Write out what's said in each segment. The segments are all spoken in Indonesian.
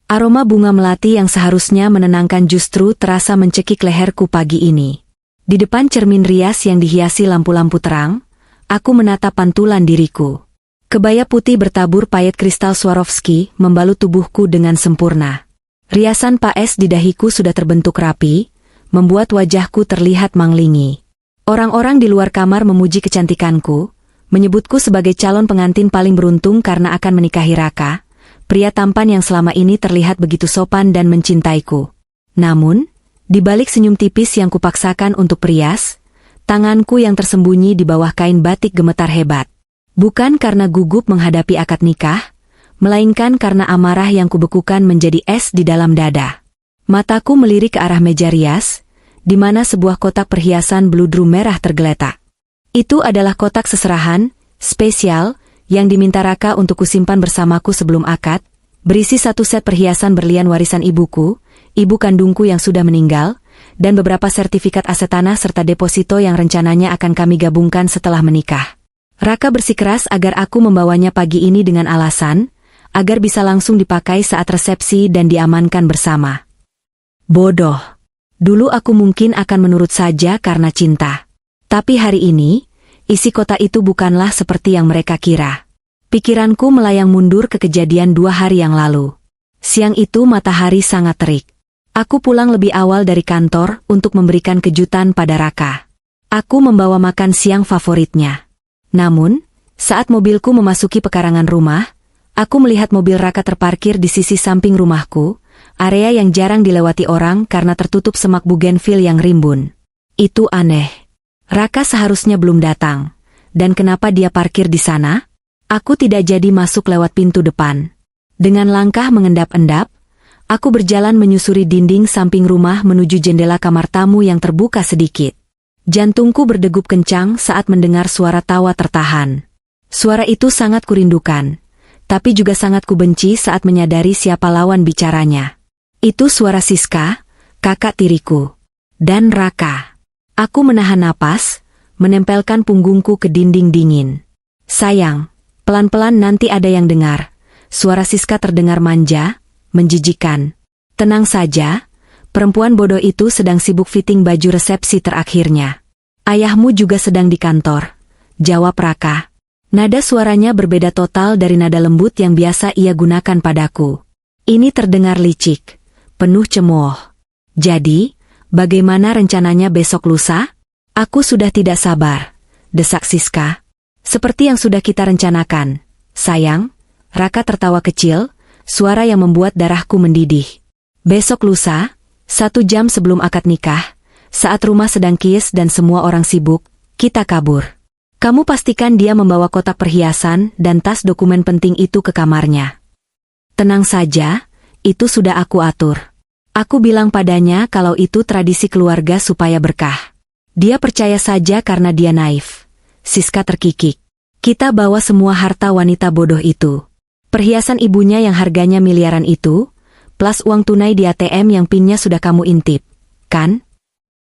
Aroma bunga melati yang seharusnya menenangkan justru terasa mencekik leherku pagi ini. Di depan cermin rias yang dihiasi lampu-lampu terang, aku menatap pantulan diriku. Kebaya putih bertabur payet kristal Swarovski membalut tubuhku dengan sempurna. Riasan paes di dahiku sudah terbentuk rapi, membuat wajahku terlihat manglingi. Orang-orang di luar kamar memuji kecantikanku, menyebutku sebagai calon pengantin paling beruntung karena akan menikahi Raka, pria tampan yang selama ini terlihat begitu sopan dan mencintaiku. Namun, di balik senyum tipis yang kupaksakan untuk perias, tanganku yang tersembunyi di bawah kain batik gemetar hebat. Bukan karena gugup menghadapi akad nikah, melainkan karena amarah yang kubekukan menjadi es di dalam dada. Mataku melirik ke arah meja rias, di mana sebuah kotak perhiasan bludru merah tergeletak. Itu adalah kotak seserahan, spesial, yang diminta Raka untuk kusimpan bersamaku sebelum akad, berisi satu set perhiasan berlian warisan ibuku, ibu kandungku yang sudah meninggal, dan beberapa sertifikat aset tanah serta deposito yang rencananya akan kami gabungkan setelah menikah. Raka bersikeras agar aku membawanya pagi ini dengan alasan, agar bisa langsung dipakai saat resepsi dan diamankan bersama. Bodoh. Dulu aku mungkin akan menurut saja karena cinta. Tapi hari ini, isi kotak itu bukanlah seperti yang mereka kira. Pikiranku melayang mundur ke kejadian 2 hari yang lalu. Siang itu matahari sangat terik. Aku pulang lebih awal dari kantor untuk memberikan kejutan pada Raka. Aku membawa makan siang favoritnya. Namun, saat mobilku memasuki pekarangan rumah, aku melihat mobil Raka terparkir di sisi samping rumahku, area yang jarang dilewati orang karena tertutup semak bugenvil yang rimbun. Itu aneh. Raka seharusnya belum datang. Dan kenapa dia parkir di sana? Aku tidak jadi masuk lewat pintu depan. Dengan langkah mengendap-endap, aku berjalan menyusuri dinding samping rumah menuju jendela kamar tamu yang terbuka sedikit. Jantungku berdegup kencang saat mendengar suara tawa tertahan. Suara itu sangat kurindukan, tapi juga sangat kubenci saat menyadari siapa lawan bicaranya. Itu suara Siska, kakak tiriku. Dan Raka. Aku menahan napas, menempelkan punggungku ke dinding dingin. Sayang, pelan-pelan nanti ada yang dengar. Suara Siska terdengar manja, menjijikan. Tenang saja, perempuan bodoh itu sedang sibuk fitting baju resepsi terakhirnya. Ayahmu juga sedang di kantor, jawab Raka. Nada suaranya berbeda total dari nada lembut yang biasa ia gunakan padaku. Ini terdengar licik, penuh cemooh. Jadi, bagaimana rencananya besok lusa? Aku sudah tidak sabar, desak Siska. Seperti yang sudah kita rencanakan, sayang. Raka tertawa kecil, suara yang membuat darahku mendidih. Besok lusa, 1 jam sebelum akad nikah, saat rumah sedang kies dan semua orang sibuk, kita kabur. Kamu pastikan dia membawa kotak perhiasan dan tas dokumen penting itu ke kamarnya. Tenang saja, itu sudah aku atur. Aku bilang padanya kalau itu tradisi keluarga supaya berkah. Dia percaya saja karena dia naif. Siska terkikik. Kita bawa semua harta wanita bodoh itu. Perhiasan ibunya yang harganya miliaran itu, plus uang tunai di ATM yang pinnya sudah kamu intip, kan?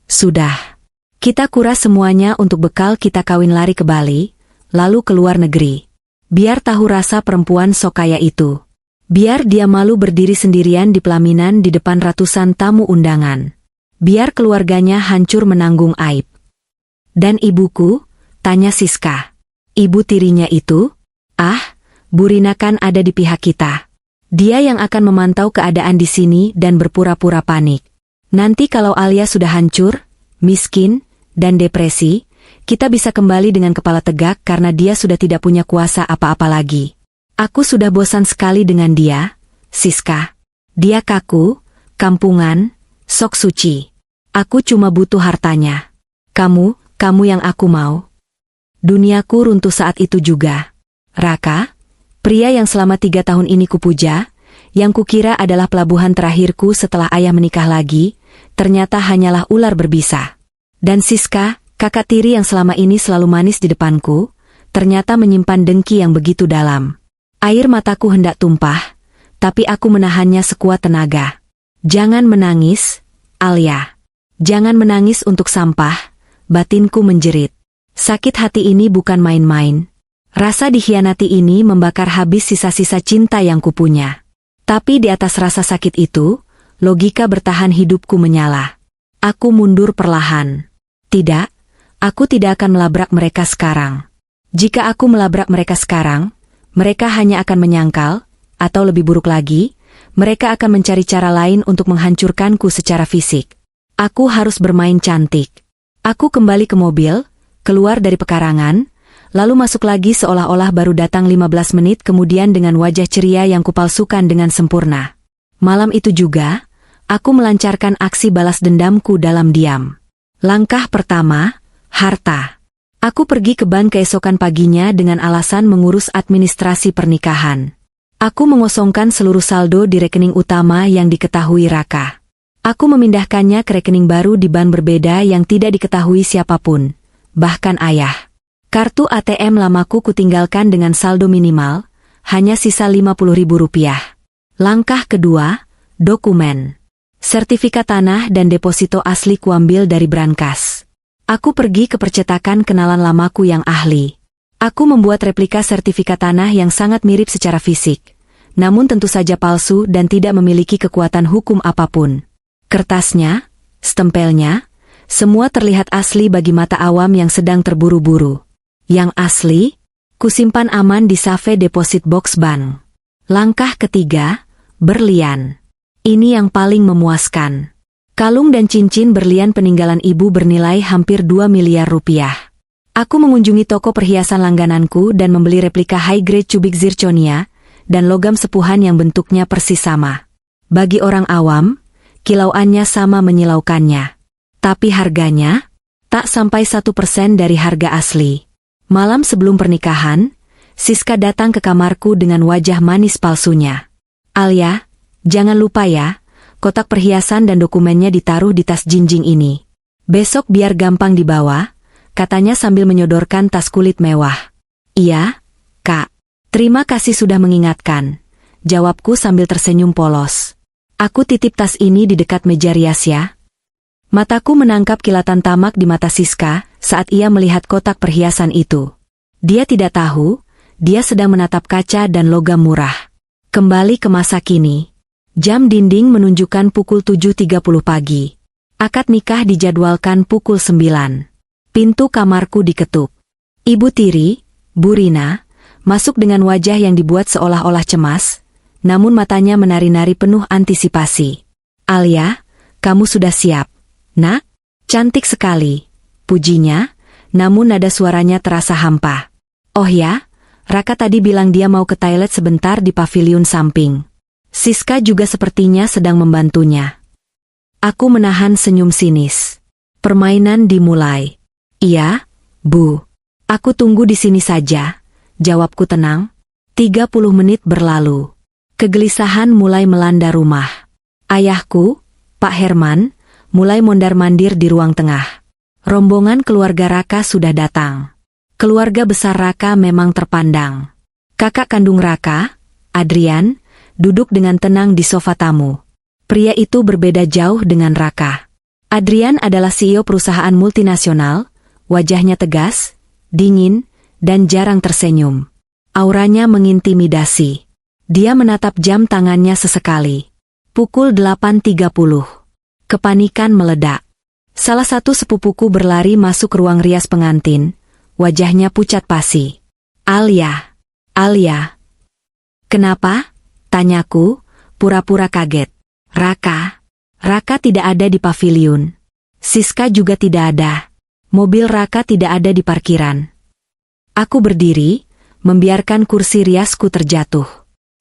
Sudah. Kita kuras semuanya untuk bekal kita kawin lari ke Bali, lalu ke luar negeri. Biar tahu rasa perempuan sok kaya itu. Biar dia malu berdiri sendirian di pelaminan di depan ratusan tamu undangan. Biar keluarganya hancur menanggung aib. Dan ibuku? Tanya Siska. Ibu tirinya itu? Bu Rina kan ada di pihak kita. Dia yang akan memantau keadaan di sini dan berpura-pura panik. Nanti kalau Alia sudah hancur, miskin, dan depresi, kita bisa kembali dengan kepala tegak karena dia sudah tidak punya kuasa apa-apa lagi. Aku sudah bosan sekali dengan dia, Siska. Dia kaku, kampungan, sok suci. Aku cuma butuh hartanya. Kamu yang aku mau. Duniaku runtuh saat itu juga. Raka, pria yang selama 3 tahun ini kupuja, yang kukira adalah pelabuhan terakhirku setelah ayah menikah lagi, ternyata hanyalah ular berbisa. Dan Siska, kakak tiri yang selama ini selalu manis di depanku, ternyata menyimpan dengki yang begitu dalam. Air mataku hendak tumpah, tapi aku menahannya sekuat tenaga. Jangan menangis, Alia. Jangan menangis untuk sampah, batinku menjerit. Sakit hati ini bukan main-main. Rasa dikhianati ini membakar habis sisa-sisa cinta yang kupunya. Tapi di atas rasa sakit itu, logika bertahan hidupku menyala. Aku mundur perlahan. Tidak, aku tidak akan melabrak mereka sekarang. Jika aku melabrak mereka sekarang, mereka hanya akan menyangkal, atau lebih buruk lagi, mereka akan mencari cara lain untuk menghancurkanku secara fisik. Aku harus bermain cantik. Aku kembali ke mobil, keluar dari pekarangan, lalu masuk lagi seolah-olah baru datang 15 menit kemudian dengan wajah ceria yang kupalsukan dengan sempurna. Malam itu juga, aku melancarkan aksi balas dendamku dalam diam. Langkah pertama, harta. Aku pergi ke bank keesokan paginya dengan alasan mengurus administrasi pernikahan. Aku mengosongkan seluruh saldo di rekening utama yang diketahui Raka. Aku memindahkannya ke rekening baru di bank berbeda yang tidak diketahui siapapun, bahkan ayah. Kartu ATM lamaku kutinggalkan dengan saldo minimal, hanya sisa Rp50.000. Langkah kedua, dokumen. Sertifikat tanah dan deposito asli kuambil dari brankas. Aku pergi ke percetakan kenalan lamaku yang ahli. Aku membuat replika sertifikat tanah yang sangat mirip secara fisik, namun tentu saja palsu dan tidak memiliki kekuatan hukum apapun. Kertasnya, stempelnya, semua terlihat asli bagi mata awam yang sedang terburu-buru. Yang asli, kusimpan aman di Safe Deposit Box Bank. Langkah ketiga, berlian. Ini yang paling memuaskan. Kalung dan cincin berlian peninggalan ibu bernilai hampir 2 miliar rupiah. Aku mengunjungi toko perhiasan langgananku dan membeli replika high-grade cubik zirconia dan logam sepuhan yang bentuknya persis sama. Bagi orang awam, kilauannya sama menyilaukannya. Tapi harganya, tak sampai 1% dari harga asli. Malam sebelum pernikahan, Siska datang ke kamarku dengan wajah manis palsunya. "Alia, jangan lupa ya, kotak perhiasan dan dokumennya ditaruh di tas jinjing ini. Besok biar gampang dibawa," katanya sambil menyodorkan tas kulit mewah. "Iya, Kak. Terima kasih sudah mengingatkan," jawabku sambil tersenyum polos. "Aku titip tas ini di dekat meja rias ya." Mataku menangkap kilatan tamak di mata Siska saat ia melihat kotak perhiasan itu. Dia tidak tahu, dia sedang menatap kaca dan logam murah. Kembali ke masa kini. Jam dinding menunjukkan pukul 7.30 pagi. Akad nikah dijadwalkan pukul 9. Pintu kamarku diketuk. Ibu tiri, Bu Rina, masuk dengan wajah yang dibuat seolah-olah cemas, namun matanya menari-nari penuh antisipasi. "Alia, kamu sudah siap, Nak?" "Cantik sekali," pujinya, namun nada suaranya terasa hampa. "Oh ya, Raka tadi bilang dia mau ke toilet sebentar di paviliun samping." Siska juga sepertinya sedang membantunya. Aku menahan senyum sinis. Permainan dimulai. "Iya, Bu. Aku tunggu di sini saja," jawabku tenang. 30 menit berlalu. Kegelisahan mulai melanda rumah. Ayahku, Pak Herman, mulai mondar-mandir di ruang tengah. Rombongan keluarga Raka sudah datang. Keluarga besar Raka memang terpandang. Kakak kandung Raka, Adrian, duduk dengan tenang di sofa tamu. Pria itu berbeda jauh dengan Raka. Adrian adalah CEO perusahaan multinasional, wajahnya tegas, dingin, dan jarang tersenyum. Auranya mengintimidasi. Dia menatap jam tangannya sesekali. Pukul 8.30. Kepanikan meledak. Salah satu sepupuku berlari masuk ruang rias pengantin, wajahnya pucat pasi. "Alia, Alia." "Kenapa?" tanyaku, pura-pura kaget. Raka tidak ada di paviliun. Siska juga tidak ada. Mobil Raka tidak ada di parkiran." Aku berdiri, membiarkan kursi riasku terjatuh.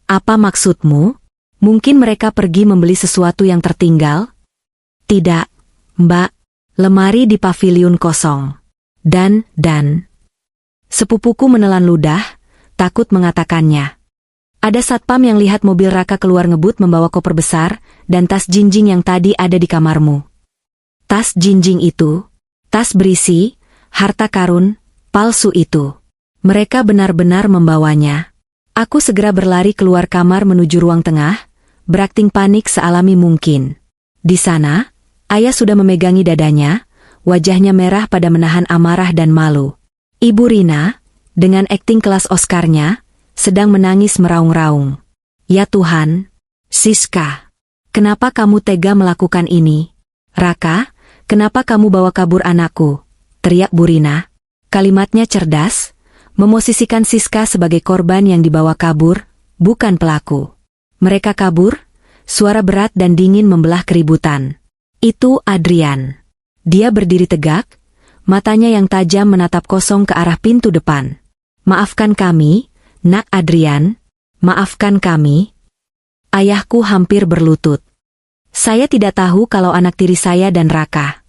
"Apa maksudmu? Mungkin mereka pergi membeli sesuatu yang tertinggal?" "Tidak, Mbak. Lemari di paviliun kosong. Dan. Sepupuku menelan ludah, takut mengatakannya. "Ada satpam yang lihat mobil Raka keluar ngebut membawa koper besar, dan tas jinjing yang tadi ada di kamarmu." Tas jinjing itu, tas berisi harta karun palsu itu. Mereka benar-benar membawanya. Aku segera berlari keluar kamar menuju ruang tengah, berakting panik sealami mungkin. Di sana, ayah sudah memegangi dadanya, wajahnya merah pada menahan amarah dan malu. Ibu Rina, dengan akting kelas Oscarnya, sedang menangis meraung-raung. "Ya Tuhan, Siska, kenapa kamu tega melakukan ini? Raka, kenapa kamu bawa kabur anakku? Teriak Burina. Kalimatnya cerdas, memosisikan Siska sebagai korban yang dibawa kabur, bukan pelaku. Mereka kabur, suara berat dan dingin membelah keributan. Itu Adrian. Dia berdiri tegak, matanya yang tajam menatap kosong ke arah pintu depan. Maafkan kami, Nak Adrian, maafkan kami. Ayahku hampir berlutut. Saya tidak tahu kalau anak tiri saya dan Raka.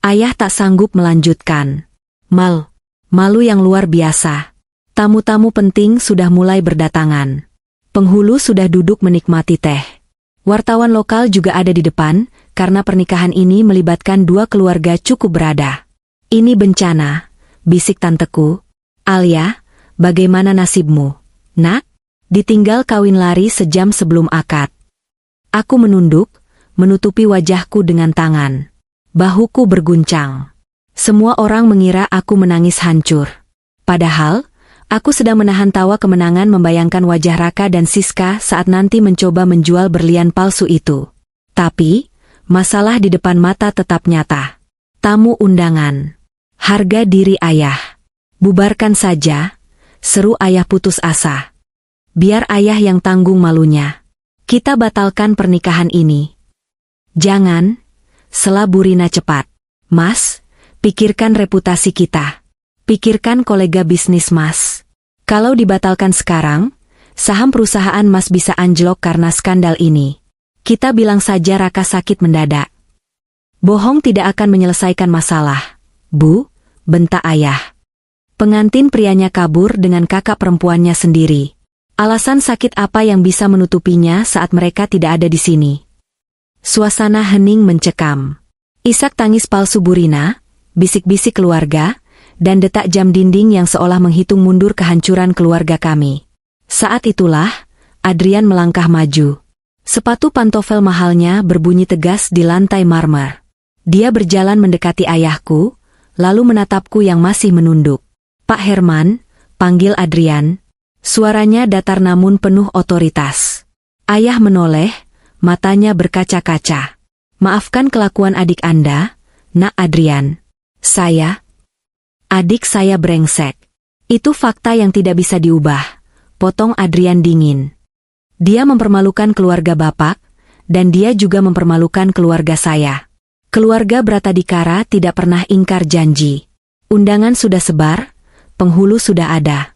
Ayah tak sanggup melanjutkan. Malu yang luar biasa. Tamu-tamu penting sudah mulai berdatangan. Penghulu sudah duduk menikmati teh. Wartawan lokal juga ada di depan, karena pernikahan ini melibatkan dua keluarga cukup berada. Ini bencana, bisik tanteku. Alia, bagaimana nasibmu? Nak, ditinggal kawin lari sejam sebelum akad. Aku menunduk, menutupi wajahku dengan tangan. Bahuku berguncang. Semua orang mengira aku menangis hancur. Padahal, aku sedang menahan tawa kemenangan membayangkan wajah Raka dan Siska saat nanti mencoba menjual berlian palsu itu. Tapi, masalah di depan mata tetap nyata. Tamu undangan. Harga diri ayah. Bubarkan saja, seru ayah putus asa. Biar ayah yang tanggung malunya. Kita batalkan pernikahan ini. Jangan, sela Burina cepat. Mas, pikirkan reputasi kita. Pikirkan kolega bisnis Mas. Kalau dibatalkan sekarang, saham perusahaan Mas bisa anjlok karena skandal ini. Kita bilang saja Raka sakit mendadak. Bohong tidak akan menyelesaikan masalah. Bu, bentak ayah. Pengantin prianya kabur dengan kakak perempuannya sendiri. Alasan sakit apa yang bisa menutupinya saat mereka tidak ada di sini? Suasana hening mencekam. Isak tangis palsu Burina, bisik-bisik keluarga, dan detak jam dinding yang seolah menghitung mundur kehancuran keluarga kami. Saat itulah, Adrian melangkah maju. Sepatu pantofel mahalnya berbunyi tegas di lantai marmer. Dia berjalan mendekati ayahku, lalu menatapku yang masih menunduk. Pak Herman, panggil Adrian. Suaranya datar namun penuh otoritas. Ayah menoleh, matanya berkaca-kaca. Maafkan kelakuan adik Anda, Nak Adrian. Adik saya brengsek. Itu fakta yang tidak bisa diubah, potong Adrian dingin. Dia mempermalukan keluarga Bapak, dan dia juga mempermalukan keluarga saya. Keluarga Bratadikara tidak pernah ingkar janji. Undangan sudah sebar, penghulu sudah ada.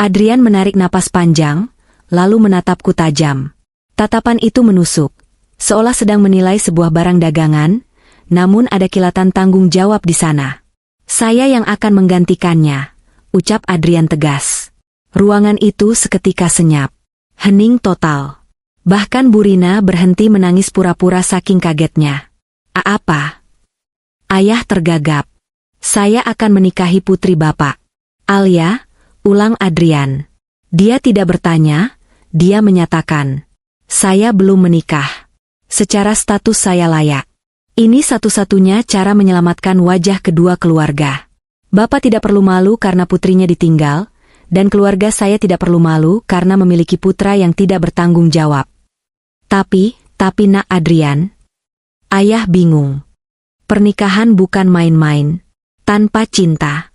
Adrian menarik napas panjang, lalu menatapku tajam. Tatapan itu menusuk, seolah sedang menilai sebuah barang dagangan, namun ada kilatan tanggung jawab di sana. Saya yang akan menggantikannya, ucap Adrian tegas. Ruangan itu seketika senyap. Hening total. Bahkan Burina berhenti menangis pura-pura saking kagetnya. Apa? Ayah tergagap. Saya akan menikahi putri Bapak. Alia, ulang Adrian. Dia tidak bertanya, dia menyatakan. Saya belum menikah. Secara status saya layak. Ini satu-satunya cara menyelamatkan wajah kedua keluarga. Bapak tidak perlu malu karena putrinya ditinggal, dan keluarga saya tidak perlu malu karena memiliki putra yang tidak bertanggung jawab. Tapi Nak Adrian, ayah bingung. Pernikahan bukan main-main. Tanpa cinta.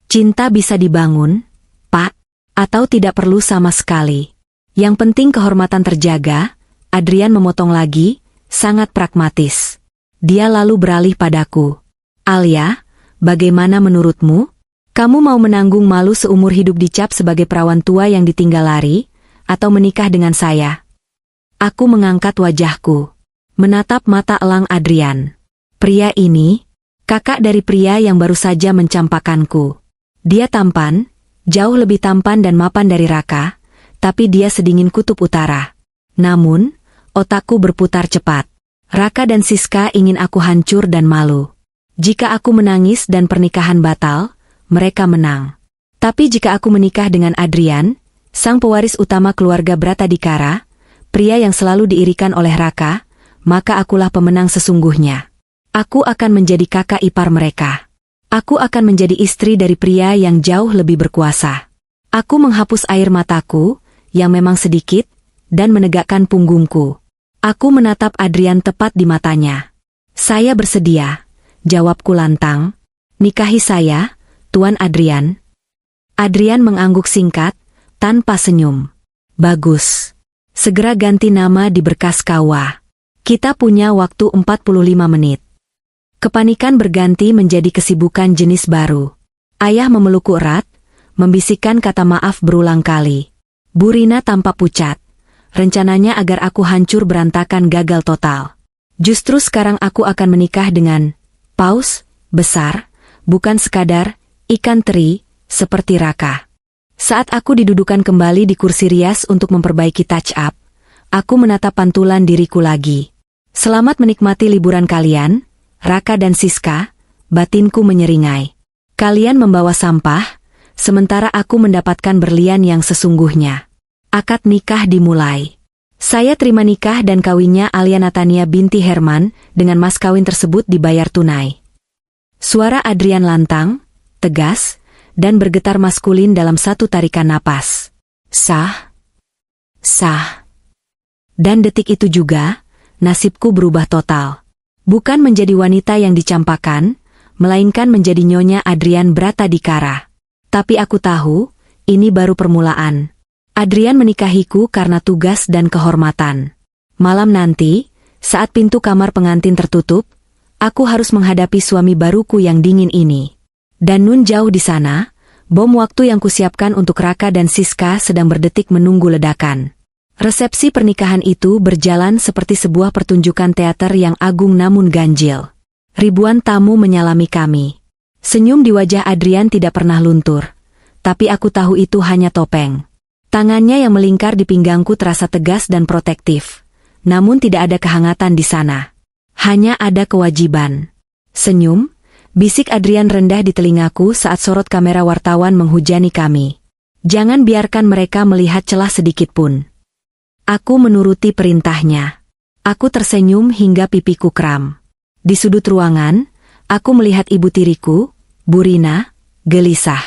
Cinta bisa dibangun, Pak, atau tidak perlu sama sekali. Yang penting kehormatan terjaga. Adrian memotong lagi, sangat pragmatis. Dia lalu beralih padaku. Alia, bagaimana menurutmu? Kamu mau menanggung malu seumur hidup dicap sebagai perawan tua yang ditinggal lari, atau menikah dengan saya? Aku mengangkat wajahku. Menatap mata elang Adrian. Pria ini, kakak dari pria yang baru saja mencampakanku. Dia tampan, jauh lebih tampan dan mapan dari Raka, tapi dia sedingin kutub utara. Namun, otakku berputar cepat. Raka dan Siska ingin aku hancur dan malu. Jika aku menangis dan pernikahan batal, mereka menang. Tapi jika aku menikah dengan Adrian, sang pewaris utama keluarga Bratadikara, pria yang selalu diirikan oleh Raka, maka akulah pemenang sesungguhnya. Aku akan menjadi kakak ipar mereka. Aku akan menjadi istri dari pria yang jauh lebih berkuasa. Aku menghapus air mataku, yang memang sedikit, dan menegakkan punggungku. Aku menatap Adrian tepat di matanya. Saya bersedia, jawabku lantang. Nikahi saya, Tuan Adrian. Adrian mengangguk singkat, tanpa senyum. Bagus. Segera ganti nama di berkas KUA. Kita punya waktu 45 menit. Kepanikan berganti menjadi kesibukan jenis baru. Ayah memelukku erat, membisikkan kata maaf berulang kali. Bu Rina tampak pucat. Rencananya agar aku hancur berantakan gagal total. Justru sekarang aku akan menikah dengan paus besar, bukan sekadar ikan teri, seperti Raka. Saat aku didudukan kembali di kursi rias untuk memperbaiki touch up, aku menatap pantulan diriku lagi. Selamat menikmati liburan kalian, Raka dan Siska, batinku menyeringai. Kalian membawa sampah, sementara aku mendapatkan berlian yang sesungguhnya. Akad nikah dimulai. Saya terima nikah dan kawinnya Alia Natania binti Herman dengan mas kawin tersebut dibayar tunai. Suara Adrian lantang, tegas, dan bergetar maskulin dalam satu tarikan napas. Sah. Sah. Dan detik itu juga, nasibku berubah total. Bukan menjadi wanita yang dicampakan, melainkan menjadi Nyonya Adrian Bratadikara. Tapi aku tahu, ini baru permulaan. Adrian menikahiku karena tugas dan kehormatan. Malam nanti, saat pintu kamar pengantin tertutup, aku harus menghadapi suami baruku yang dingin ini. Dan nun jauh di sana, bom waktu yang kusiapkan untuk Raka dan Siska sedang berdetik menunggu ledakan. Resepsi pernikahan itu berjalan seperti sebuah pertunjukan teater yang agung namun ganjil. Ribuan tamu menyalami kami. Senyum di wajah Adrian tidak pernah luntur. Tapi aku tahu itu hanya topeng. Tangannya yang melingkar di pinggangku terasa tegas dan protektif. Namun tidak ada kehangatan di sana. Hanya ada kewajiban. Senyum, bisik Adrian rendah di telingaku saat sorot kamera wartawan menghujani kami. Jangan biarkan mereka melihat celah sedikit pun. Aku menuruti perintahnya. Aku tersenyum hingga pipiku kram. Di sudut ruangan, aku melihat ibu tiriku, Bu Rina, gelisah.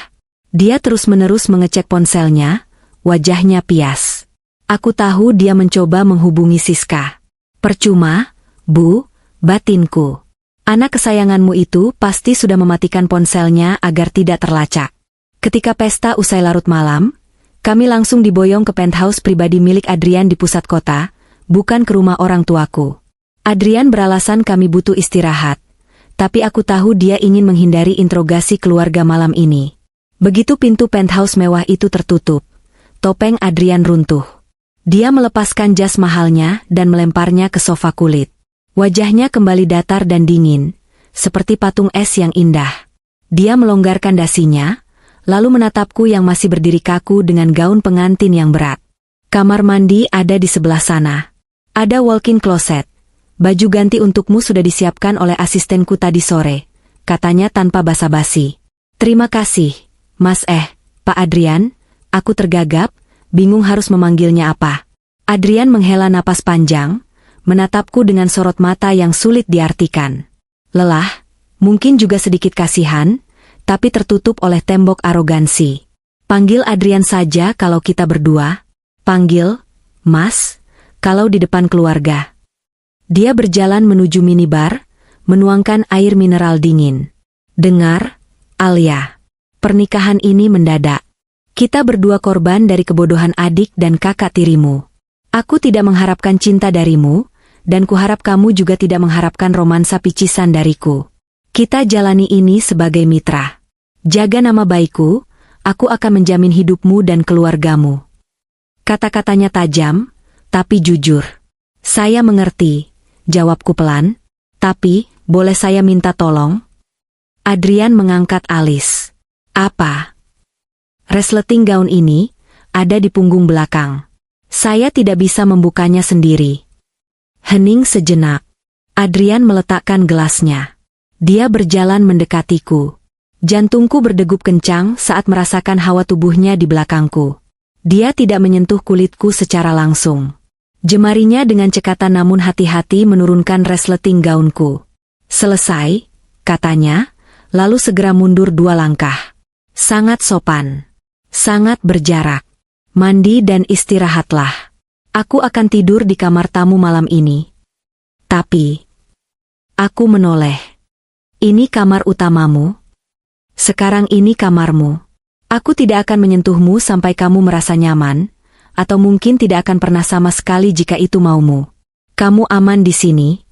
Dia terus-menerus mengecek ponselnya, wajahnya pias. Aku tahu dia mencoba menghubungi Siska. Percuma, Bu, batinku. Anak kesayanganmu itu pasti sudah mematikan ponselnya agar tidak terlacak. Ketika pesta usai larut malam, kami langsung diboyong ke penthouse pribadi milik Adrian di pusat kota, bukan ke rumah orang tuaku. Adrian beralasan kami butuh istirahat, tapi aku tahu dia ingin menghindari interogasi keluarga malam ini. Begitu pintu penthouse mewah itu tertutup, topeng Adrian runtuh. Dia melepaskan jas mahalnya dan melemparnya ke sofa kulit. Wajahnya kembali datar dan dingin, seperti patung es yang indah. Dia melonggarkan dasinya, lalu menatapku yang masih berdiri kaku dengan gaun pengantin yang berat. Kamar mandi ada di sebelah sana. Ada walk-in closet. Baju ganti untukmu sudah disiapkan oleh asistenku tadi sore, katanya tanpa basa-basi. Terima kasih, Mas Pak Adrian. Aku tergagap, bingung harus memanggilnya apa. Adrian menghela napas panjang, menatapku dengan sorot mata yang sulit diartikan. Lelah, mungkin juga sedikit kasihan, tapi tertutup oleh tembok arogansi. Panggil Adrian saja kalau kita berdua. Panggil, Mas, kalau di depan keluarga. Dia berjalan menuju minibar, menuangkan air mineral dingin. Dengar, Alia. Pernikahan ini mendadak. Kita berdua korban dari kebodohan adik dan kakak tirimu. Aku tidak mengharapkan cinta darimu, dan kuharap kamu juga tidak mengharapkan romansa picisan dariku. Kita jalani ini sebagai mitra. Jaga nama baikku, aku akan menjamin hidupmu dan keluargamu. Kata-katanya tajam, tapi jujur. Saya mengerti, jawabku pelan. Tapi, boleh saya minta tolong? Adrian mengangkat alis. Apa? Resleting gaun ini, ada di punggung belakang. Saya tidak bisa membukanya sendiri. Hening sejenak. Adrian meletakkan gelasnya. Dia berjalan mendekatiku. Jantungku berdegup kencang saat merasakan hawa tubuhnya di belakangku. Dia tidak menyentuh kulitku secara langsung. Jemarinya dengan cekatan namun hati-hati menurunkan resleting gaunku. Selesai, katanya, lalu segera mundur 2 langkah. Sangat sopan. Sangat berjarak. Mandi dan istirahatlah. Aku akan tidur di kamar tamu malam ini. Tapi, aku menoleh. Ini kamar utamamu. Sekarang ini kamarmu. Aku tidak akan menyentuhmu sampai kamu merasa nyaman, atau mungkin tidak akan pernah sama sekali jika itu maumu. Kamu aman di sini.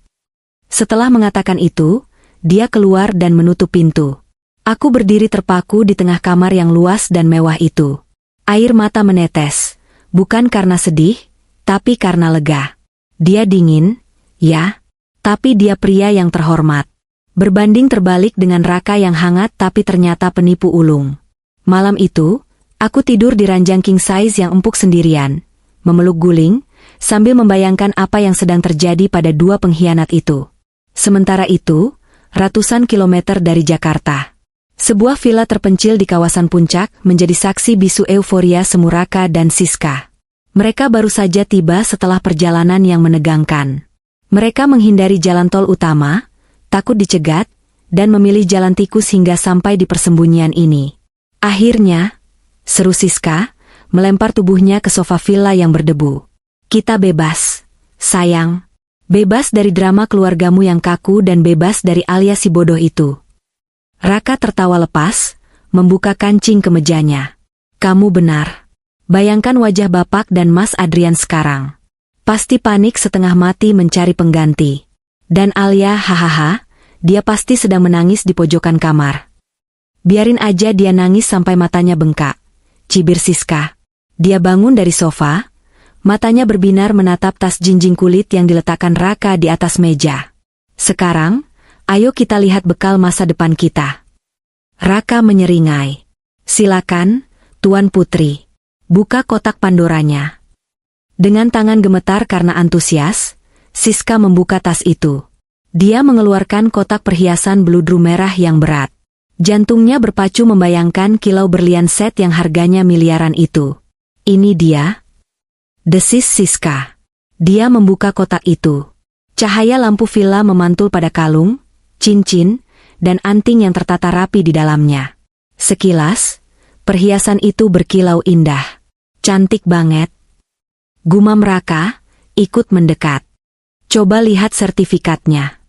Setelah mengatakan itu, dia keluar dan menutup pintu. Aku berdiri terpaku di tengah kamar yang luas dan mewah itu. Air mata menetes, bukan karena sedih, tapi karena lega. Dia dingin, ya, tapi dia pria yang terhormat. Berbanding terbalik dengan Raka yang hangat tapi ternyata penipu ulung. Malam itu, aku tidur di ranjang king size yang empuk sendirian, memeluk guling, sambil membayangkan apa yang sedang terjadi pada dua pengkhianat itu. Sementara itu, ratusan kilometer dari Jakarta, sebuah villa terpencil di kawasan puncak menjadi saksi bisu euforia semu Raka dan Siska. Mereka baru saja tiba setelah perjalanan yang menegangkan. Mereka menghindari jalan tol utama, takut dicegat, dan memilih jalan tikus hingga sampai di persembunyian ini. Akhirnya, seru Siska, melempar tubuhnya ke sofa villa yang berdebu. Kita bebas, sayang. Bebas dari drama keluargamu yang kaku dan bebas dari Alia si bodoh itu. Raka tertawa lepas, membuka kancing kemejanya. Kamu benar. Bayangkan wajah Bapak dan Mas Adrian sekarang. Pasti panik setengah mati mencari pengganti. Dan Alia hahaha, dia pasti sedang menangis di pojokan kamar. Biarin aja dia nangis sampai matanya bengkak, cibir Siska. Dia bangun dari sofa, matanya berbinar menatap tas jinjing kulit yang diletakkan Raka di atas meja. Sekarang, ayo kita lihat bekal masa depan kita. Raka menyeringai. Silakan, Tuan Putri. Buka kotak Pandoranya. Dengan tangan gemetar karena antusias, Siska membuka tas itu. Dia mengeluarkan kotak perhiasan beludru merah yang berat. Jantungnya berpacu membayangkan kilau berlian set yang harganya miliaran itu. Ini dia? Desis Siska. Dia membuka kotak itu. Cahaya lampu villa memantul pada kalung, cincin, dan anting yang tertata rapi di dalamnya. Sekilas, perhiasan itu berkilau indah. Cantik banget. Gumam Raka, ikut mendekat. Coba lihat sertifikatnya.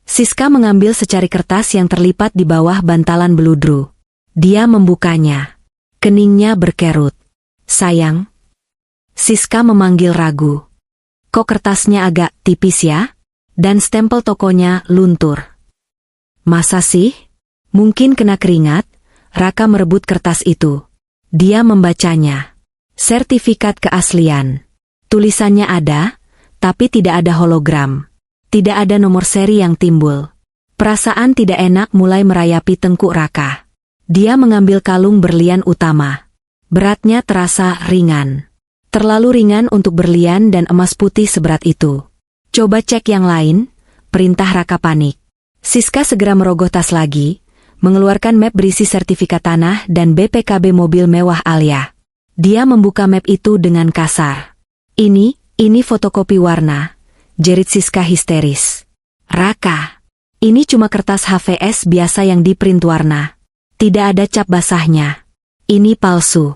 Siska mengambil secari kertas yang terlipat di bawah bantalan beludru. Dia membukanya. Keningnya berkerut. Sayang. Siska memanggil ragu. Kok kertasnya agak tipis ya? Dan stempel tokonya luntur. Masa sih? Mungkin kena keringat. Raka merebut kertas itu. Dia membacanya. Sertifikat keaslian. Tulisannya ada, tapi tidak ada hologram. Tidak ada nomor seri yang timbul. Perasaan tidak enak mulai merayapi tengkuk Raka. Dia mengambil kalung berlian utama. Beratnya terasa ringan. Terlalu ringan untuk berlian dan emas putih seberat itu. Coba cek yang lain, perintah Raka panik. Siska segera merogoh tas lagi, mengeluarkan map berisi sertifikat tanah dan BPKB mobil mewah Alia. Dia membuka map itu dengan kasar. Ini fotokopi warna. Jerit Siska histeris. Raka, ini cuma kertas HVS biasa yang diprint warna. Tidak ada cap basahnya. Ini palsu.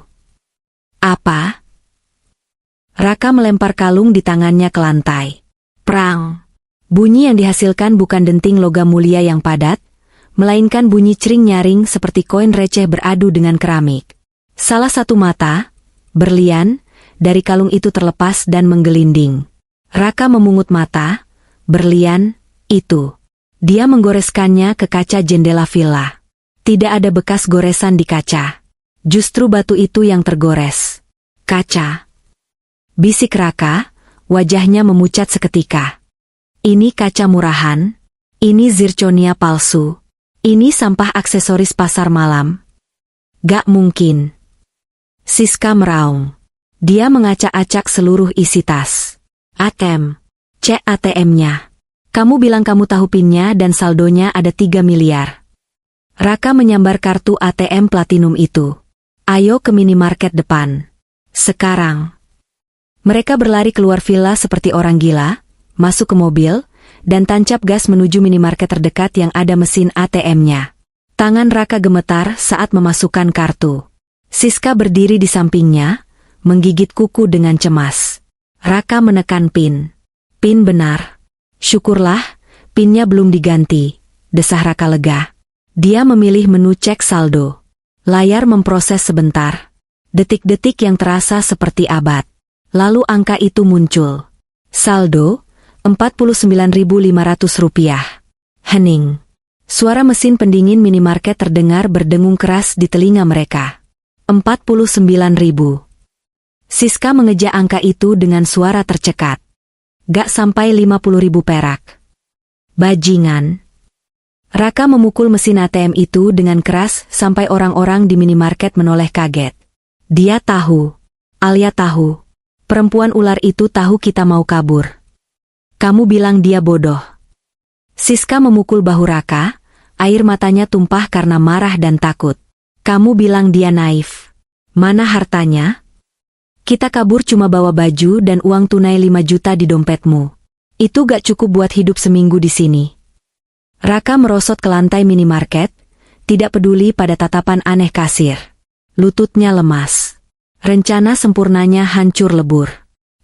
Apa? Raka melempar kalung di tangannya ke lantai. Prang. Bunyi yang dihasilkan bukan denting logam mulia yang padat, melainkan bunyi cering-nyaring seperti koin receh beradu dengan keramik. Salah satu mata, berlian, dari kalung itu terlepas dan menggelinding. Raka memungut mata, berlian, itu. Dia menggoreskannya ke kaca jendela villa. Tidak ada bekas goresan di kaca. Justru batu itu yang tergores. Kaca. Bisik Raka, wajahnya memucat seketika. Ini kaca murahan, ini zirconia palsu, ini sampah aksesoris pasar malam. Gak mungkin. Siska meraung. Dia mengacak-acak seluruh isi tas. ATM. Cek ATM-nya. Kamu bilang kamu tahu PIN-nya dan saldonya ada 3 miliar. Raka menyambar kartu ATM platinum itu. Ayo ke minimarket depan. Sekarang. Mereka berlari keluar villa seperti orang gila, masuk ke mobil, dan tancap gas menuju minimarket terdekat yang ada mesin ATM-nya. Tangan Raka gemetar saat memasukkan kartu. Siska berdiri di sampingnya, menggigit kuku dengan cemas. Raka menekan PIN. PIN benar. Syukurlah, PIN-nya belum diganti, desah Raka lega. Dia memilih menu cek saldo. Layar memproses sebentar. Detik-detik yang terasa seperti abad. Lalu angka itu muncul. Saldo, Rp49.500. Hening. Suara mesin pendingin minimarket terdengar berdengung keras di telinga mereka. 49.000. Siska mengeja angka itu dengan suara tercekat. Gak sampai 50.000 perak. Bajingan. Raka memukul mesin ATM itu dengan keras sampai orang-orang di minimarket menoleh kaget. Dia tahu. Alia tahu. Perempuan ular itu tahu kita mau kabur. Kamu bilang dia bodoh. Siska memukul bahu Raka, air matanya tumpah karena marah dan takut. Kamu bilang dia naif. Mana hartanya? Kita kabur cuma bawa baju dan uang tunai 5 juta di dompetmu. Itu gak cukup buat hidup seminggu di sini. Raka merosot ke lantai minimarket, tidak peduli pada tatapan aneh kasir. Lututnya lemas. Rencana sempurnanya hancur lebur.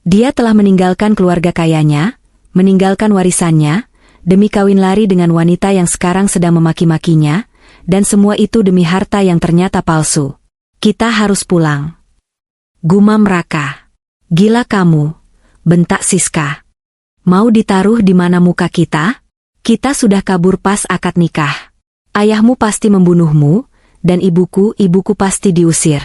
Dia telah meninggalkan keluarga kayanya, meninggalkan warisannya, demi kawin lari dengan wanita yang sekarang sedang memaki-makinya, dan semua itu demi harta yang ternyata palsu. Kita harus pulang. Gumam Raka. Gila kamu, bentak Siska. Mau ditaruh di mana muka kita? Kita sudah kabur pas akad nikah. Ayahmu pasti membunuhmu, dan ibuku pasti diusir.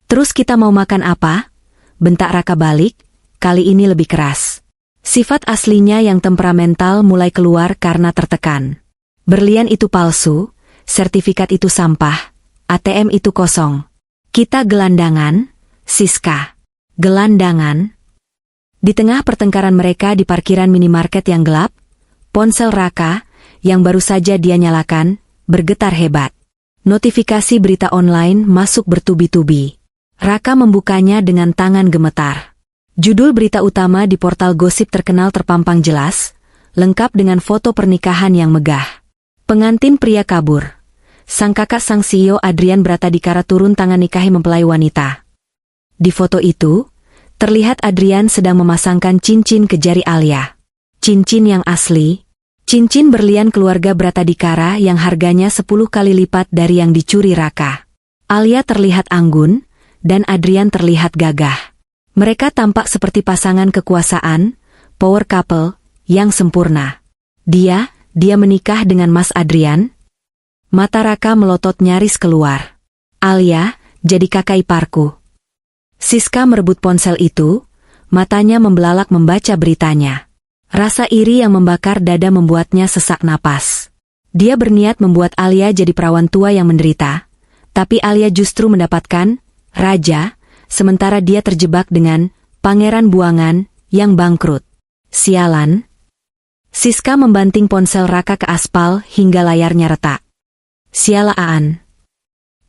Terus kita mau makan apa? Bentak Raka balik, kali ini lebih keras. Sifat aslinya yang temperamental mulai keluar karena tertekan. Berlian itu palsu, sertifikat itu sampah, ATM itu kosong. Kita gelandangan, Siska. Gelandangan. Di tengah pertengkaran mereka di parkiran minimarket yang gelap, ponsel Raka, yang baru saja dia nyalakan, bergetar hebat. Notifikasi berita online masuk bertubi-tubi. Raka membukanya dengan tangan gemetar. Judul berita utama di portal gosip terkenal terpampang jelas, lengkap dengan foto pernikahan yang megah. Pengantin pria kabur. Sang kakak sang CEO Adrian Bratadikara turun tangan nikahi mempelai wanita. Di foto itu, terlihat Adrian sedang memasangkan cincin ke jari Alia. Cincin yang asli. Cincin berlian keluarga Bratadikara yang harganya 10 kali lipat dari yang dicuri Raka. Alia terlihat anggun, dan Adrian terlihat gagah. Mereka tampak seperti pasangan kekuasaan, power couple, yang sempurna. Dia menikah dengan Mas Adrian? Mata Raka melotot nyaris keluar. Alia, jadi kakak iparku. Siska merebut ponsel itu, matanya membelalak membaca beritanya. Rasa iri yang membakar dada membuatnya sesak napas. Dia berniat membuat Alia jadi perawan tua yang menderita, tapi Alia justru mendapatkan raja, sementara dia terjebak dengan pangeran buangan yang bangkrut. Sialan. Siska membanting ponsel Raka ke aspal hingga layarnya retak. Sialaan.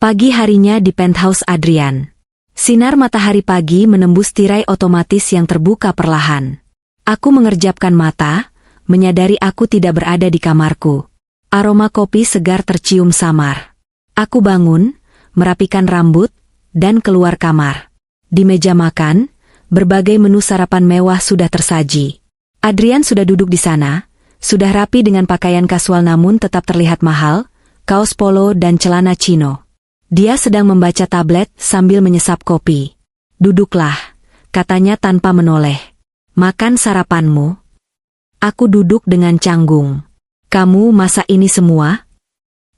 Pagi harinya di penthouse Adrian. Sinar matahari pagi menembus tirai otomatis yang terbuka perlahan. Aku mengerjapkan mata, menyadari aku tidak berada di kamarku. Aroma kopi segar tercium samar. Aku bangun, merapikan rambut, dan keluar kamar. Di meja makan, berbagai menu sarapan mewah sudah tersaji. Adrian sudah duduk di sana, sudah rapi dengan pakaian kasual namun tetap terlihat mahal, kaos polo dan celana chino. Dia sedang membaca tablet sambil menyesap kopi. Duduklah, katanya tanpa menoleh. Makan sarapanmu. Aku duduk dengan canggung. Kamu masak ini semua?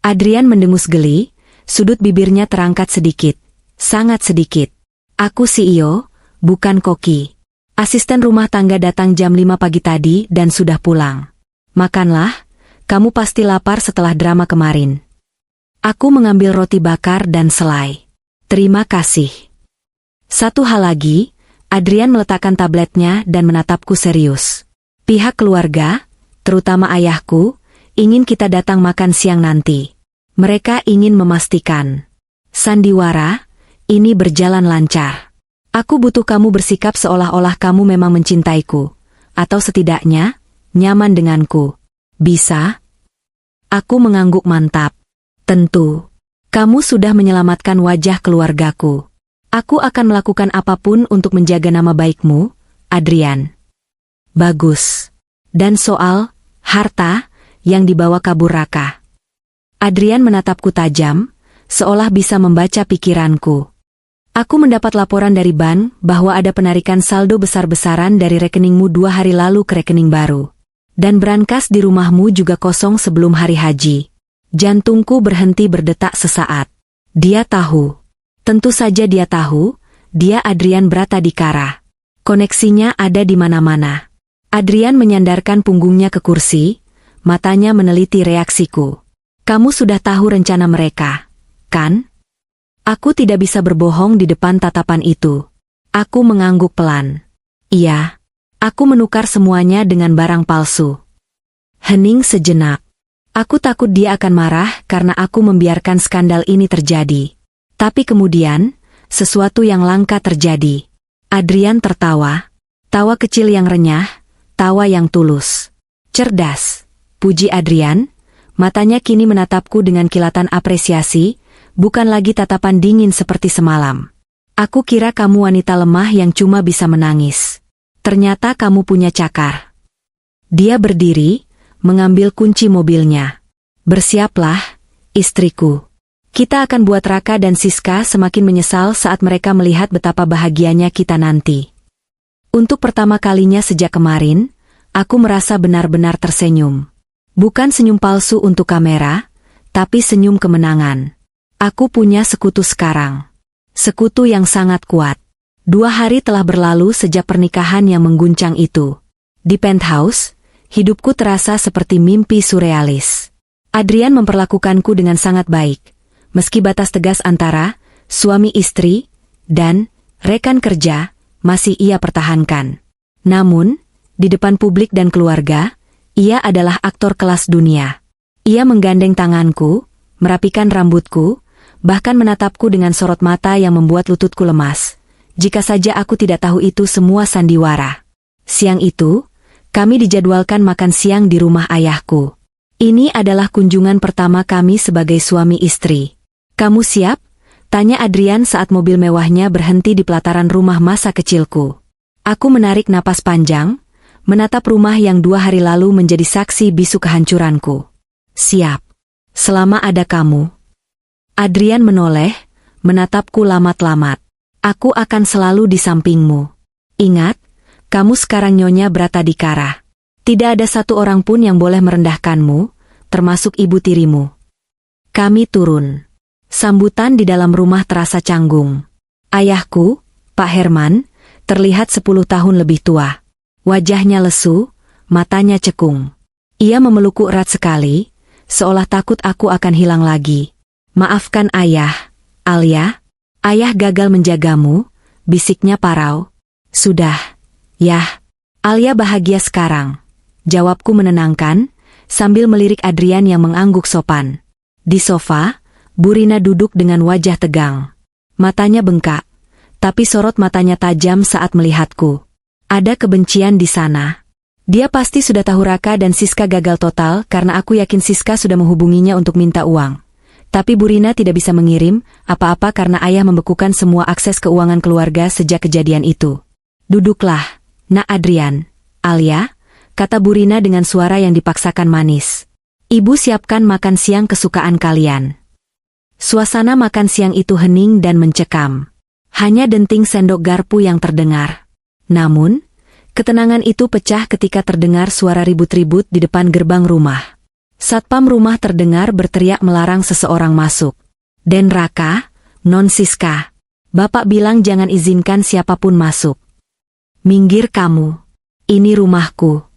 Adrian mendengus geli, sudut bibirnya terangkat sedikit. Sangat sedikit. Aku CEO, bukan koki. Asisten rumah tangga datang jam 5 pagi tadi dan sudah pulang. Makanlah, kamu pasti lapar setelah drama kemarin. Aku mengambil roti bakar dan selai. Terima kasih. Satu hal lagi, Adrian meletakkan tabletnya dan menatapku serius. Pihak keluarga, terutama ayahku, ingin kita datang makan siang nanti. Mereka ingin memastikan. Sandiwara, ini berjalan lancar. Aku butuh kamu bersikap seolah-olah kamu memang mencintaiku. Atau setidaknya, nyaman denganku. Bisa? Aku mengangguk mantap. Tentu. Kamu sudah menyelamatkan wajah keluargaku. Aku akan melakukan apapun untuk menjaga nama baikmu, Adrian. Bagus. Dan soal harta yang dibawa kabur Raka. Adrian menatapku tajam, seolah bisa membaca pikiranku. Aku mendapat laporan dari bank bahwa ada penarikan saldo besar-besaran dari rekeningmu 2 hari lalu ke rekening baru. Dan brankas di rumahmu juga kosong sebelum hari haji. Jantungku berhenti berdetak sesaat. Dia tahu. Tentu saja dia tahu, dia Adrian Bratadikara. Koneksinya ada di mana-mana. Adrian menyandarkan punggungnya ke kursi, matanya meneliti reaksiku. Kamu sudah tahu rencana mereka, kan? Aku tidak bisa berbohong di depan tatapan itu. Aku mengangguk pelan. Iya. Aku menukar semuanya dengan barang palsu. Hening sejenak. Aku takut dia akan marah karena aku membiarkan skandal ini terjadi. Tapi kemudian, sesuatu yang langka terjadi. Adrian tertawa. Tawa kecil yang renyah, tawa yang tulus. Cerdas, puji Adrian. Matanya kini menatapku dengan kilatan apresiasi, bukan lagi tatapan dingin seperti semalam. Aku kira kamu wanita lemah yang cuma bisa menangis. Ternyata kamu punya cakar. Dia berdiri, mengambil kunci mobilnya. Bersiaplah, istriku. Kita akan buat Raka dan Siska semakin menyesal saat mereka melihat betapa bahagianya kita nanti. Untuk pertama kalinya sejak kemarin, aku merasa benar-benar tersenyum. Bukan senyum palsu untuk kamera, tapi senyum kemenangan. Aku punya sekutu sekarang. Sekutu yang sangat kuat. 2 hari telah berlalu sejak pernikahan yang mengguncang itu. Di penthouse, hidupku terasa seperti mimpi surrealis. Adrian memperlakukanku dengan sangat baik, meski batas tegas antara suami istri dan rekan kerja masih ia pertahankan. Namun, di depan publik dan keluarga, ia adalah aktor kelas dunia. Ia menggandeng tanganku, merapikan rambutku, bahkan menatapku dengan sorot mata yang membuat lututku lemas. Jika saja aku tidak tahu itu semua sandiwara. Siang itu, kami dijadwalkan makan siang di rumah ayahku. Ini adalah kunjungan pertama kami sebagai suami istri. Kamu siap? Tanya Adrian saat mobil mewahnya berhenti di pelataran rumah masa kecilku. Aku menarik napas panjang, menatap rumah yang 2 hari lalu menjadi saksi bisu kehancuranku. Siap. Selama ada kamu. Adrian menoleh, menatapku lamat-lamat. Aku akan selalu di sampingmu. Ingat, kamu sekarang Nyonya Bratadikara. Tidak ada satu orang pun yang boleh merendahkanmu, termasuk ibu tirimu. Kami turun. Sambutan di dalam rumah terasa canggung. Ayahku, Pak Herman, terlihat 10 tahun lebih tua. Wajahnya lesu, matanya cekung. Ia memelukku erat sekali, seolah takut aku akan hilang lagi. Maafkan ayah, Alia. Ayah gagal menjagamu, bisiknya parau. Sudah, yah. Alia bahagia sekarang. Jawabku menenangkan, sambil melirik Adrian yang mengangguk sopan. Di sofa, Burina duduk dengan wajah tegang. Matanya bengkak, tapi sorot matanya tajam saat melihatku. Ada kebencian di sana. Dia pasti sudah tahu Raka dan Siska gagal total karena aku yakin Siska sudah menghubunginya untuk minta uang. Tapi Burina tidak bisa mengirim apa-apa karena ayah membekukan semua akses keuangan keluarga sejak kejadian itu. Duduklah, Nak Adrian. Alia, kata Burina dengan suara yang dipaksakan manis. Ibu siapkan makan siang kesukaan kalian. Suasana makan siang itu hening dan mencekam. Hanya denting sendok garpu yang terdengar. Namun, ketenangan itu pecah ketika terdengar suara ribut-ribut di depan gerbang rumah. Satpam rumah terdengar berteriak melarang seseorang masuk. Den Raka, Non Siska. Bapak bilang jangan izinkan siapapun masuk. Minggir kamu. Ini rumahku.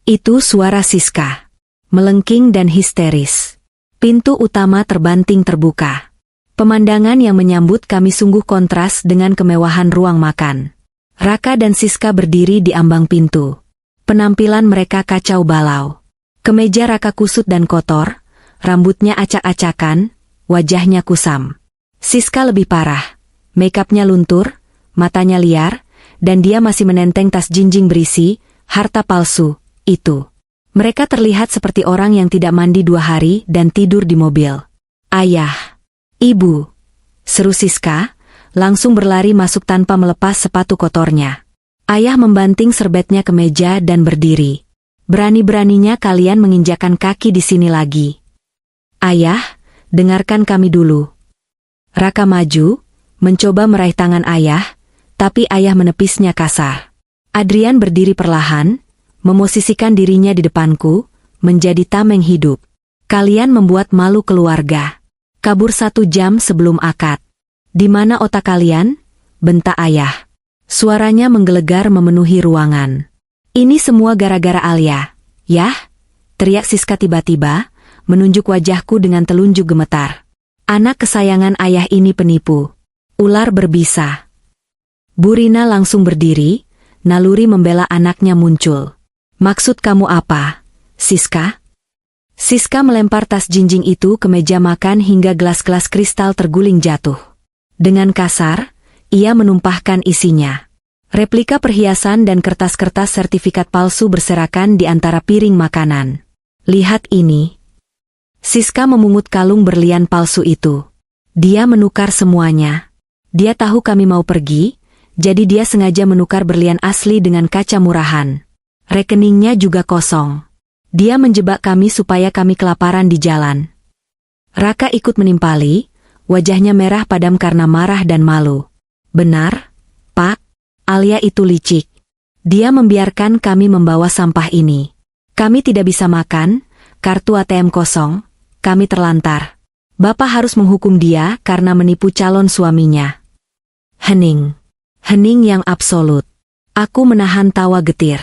Itu suara Siska. Melengking dan histeris. Pintu utama terbanting terbuka. Pemandangan yang menyambut kami sungguh kontras dengan kemewahan ruang makan. Raka dan Siska berdiri di ambang pintu. Penampilan mereka kacau balau. Kemeja Raka kusut dan kotor, rambutnya acak-acakan, wajahnya kusam. Siska lebih parah. Makeupnya luntur, matanya liar, dan dia masih menenteng tas jinjing berisi harta palsu, itu. Mereka terlihat seperti orang yang tidak mandi 2 hari dan tidur di mobil. Ayah, ibu, seru Siska, langsung berlari masuk tanpa melepas sepatu kotornya. Ayah membanting serbetnya ke meja dan berdiri. Berani-beraninya kalian menginjakkan kaki di sini lagi. Ayah, dengarkan kami dulu. Raka maju, mencoba meraih tangan ayah, tapi ayah menepisnya kasar. Adrian berdiri perlahan, memosisikan dirinya di depanku, menjadi tameng hidup. Kalian membuat malu keluarga. Kabur 1 jam sebelum akad. Di mana otak kalian? Bentak ayah. Suaranya menggelegar memenuhi ruangan. Ini semua gara-gara Alia, yah? Teriak Siska tiba-tiba, menunjuk wajahku dengan telunjuk gemetar. Anak kesayangan ayah ini penipu. Ular berbisa. Bu Rina langsung berdiri, naluri membela anaknya muncul. Maksud kamu apa, Siska? Siska melempar tas jinjing itu ke meja makan hingga gelas-gelas kristal terguling jatuh. Dengan kasar, ia menumpahkan isinya. Replika perhiasan dan kertas-kertas sertifikat palsu berserakan di antara piring makanan. Lihat ini. Siska memungut kalung berlian palsu itu. Dia menukar semuanya. Dia tahu kami mau pergi, jadi dia sengaja menukar berlian asli dengan kaca murahan. Rekeningnya juga kosong. Dia menjebak kami supaya kami kelaparan di jalan. Raka ikut menimpali, wajahnya merah padam karena marah dan malu. Benar, Pak. Alia itu licik. Dia membiarkan kami membawa sampah ini. Kami tidak bisa makan, kartu ATM kosong, kami terlantar. Bapak harus menghukum dia karena menipu calon suaminya. Hening. Hening yang absolut. Aku menahan tawa getir.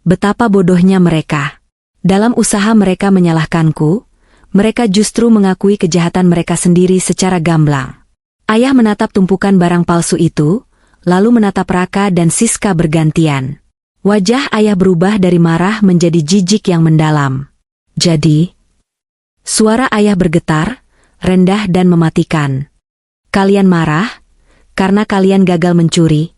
Betapa bodohnya mereka. Dalam usaha mereka menyalahkanku, mereka justru mengakui kejahatan mereka sendiri secara gamblang. Ayah menatap tumpukan barang palsu itu, lalu menatap Raka dan Siska bergantian. Wajah ayah berubah dari marah menjadi jijik yang mendalam. Jadi, suara ayah bergetar, rendah dan mematikan. Kalian marah, karena kalian gagal mencuri.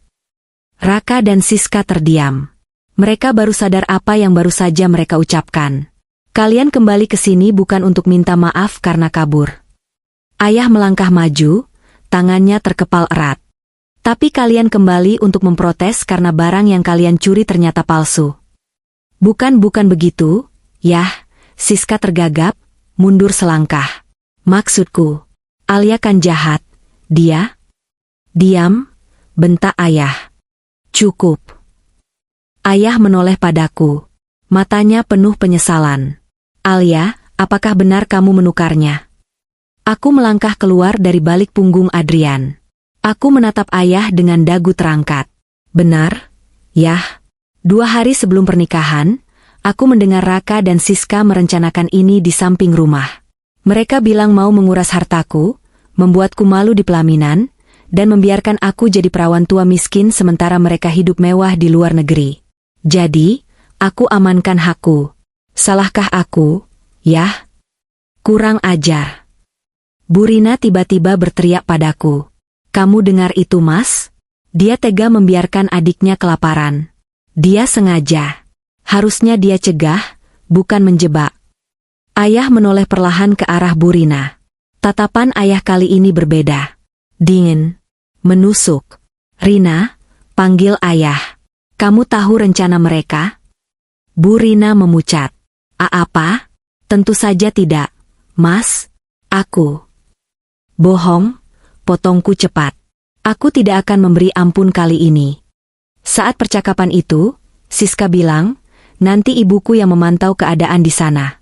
Raka dan Siska terdiam. Mereka baru sadar apa yang baru saja mereka ucapkan. Kalian kembali ke sini bukan untuk minta maaf karena kabur. Ayah melangkah maju, tangannya terkepal erat. Tapi kalian kembali untuk memprotes karena barang yang kalian curi ternyata palsu. Bukan begitu, yah, Siska tergagap, mundur selangkah. Maksudku, Alia kan jahat, dia? Diam, bentak ayah. Cukup. Ayah menoleh padaku. Matanya penuh penyesalan. Alia, apakah benar kamu menukarnya? Aku melangkah keluar dari balik punggung Adrian. Aku menatap ayah dengan dagu terangkat. Benar? Yah. 2 hari sebelum pernikahan, aku mendengar Raka dan Siska merencanakan ini di samping rumah. Mereka bilang mau menguras hartaku, membuatku malu di pelaminan, dan membiarkan aku jadi perawan tua miskin sementara mereka hidup mewah di luar negeri. Jadi, aku amankan hakku. Salahkah aku? Yah. Kurang ajar. Bu Rina tiba-tiba berteriak padaku. Kamu dengar itu, Mas? Dia tega membiarkan adiknya kelaparan. Dia sengaja. Harusnya dia cegah, bukan menjebak. Ayah menoleh perlahan ke arah Bu Rina. Tatapan ayah kali ini berbeda. Dingin. Menusuk. Rina, panggil ayah. Kamu tahu rencana mereka? Bu Rina memucat. Apa? Tentu saja tidak, Mas. Aku. Bohong. Potongku cepat. Aku tidak akan memberi ampun kali ini. Saat percakapan itu, Siska bilang, nanti ibuku yang memantau keadaan di sana.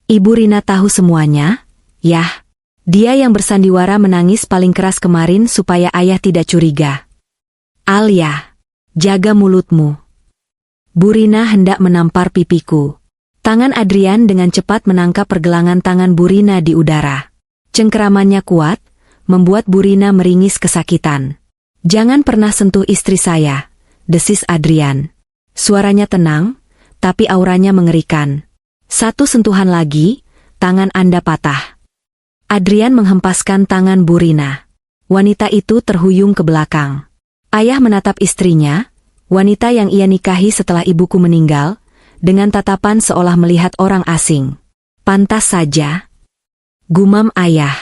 Ibu Rina tahu semuanya? Yah. Dia yang bersandiwara menangis paling keras kemarin supaya ayah tidak curiga. Alia, jaga mulutmu. Bu Rina hendak menampar pipiku. Tangan Adrian dengan cepat menangkap pergelangan tangan Bu Rina di udara. Cengkeramannya kuat, membuat Bu Rina meringis kesakitan. Jangan pernah sentuh istri saya, desis Adrian. Suaranya tenang, tapi auranya mengerikan. 1 sentuhan lagi, tangan Anda patah. Adrian menghempaskan tangan Bu Rina. Wanita itu terhuyung ke belakang. Ayah menatap istrinya, wanita yang ia nikahi setelah ibuku meninggal, dengan tatapan seolah melihat orang asing. Pantas saja. Gumam ayah.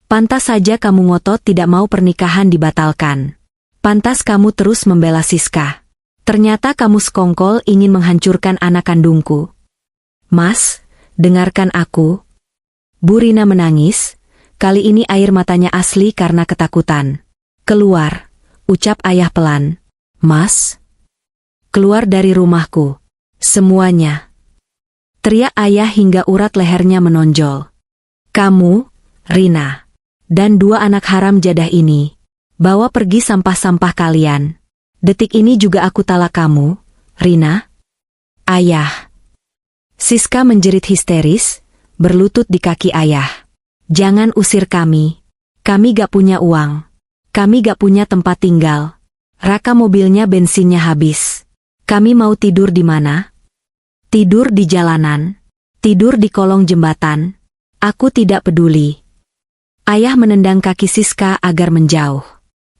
Pantas saja kamu ngotot tidak mau pernikahan dibatalkan. Pantas kamu terus membela Siska. Ternyata kamu sekongkol ingin menghancurkan anak kandungku. Mas, dengarkan aku. Bu Rina menangis, kali ini air matanya asli karena ketakutan. Keluar, ucap ayah pelan. Mas, keluar dari rumahku. Semuanya. Teriak ayah hingga urat lehernya menonjol. Kamu, Rina, dan dua anak haram jadah ini, bawa pergi sampah-sampah kalian. Detik ini juga aku talak kamu, Rina. Ayah. Siska menjerit histeris, berlutut di kaki ayah. Jangan usir kami. Kami gak punya uang. Kami gak punya tempat tinggal. Raka mobilnya bensinnya habis. Kami mau tidur di mana? Tidur di jalanan. Tidur di kolong jembatan. Aku tidak peduli. Ayah menendang kaki Siska agar menjauh.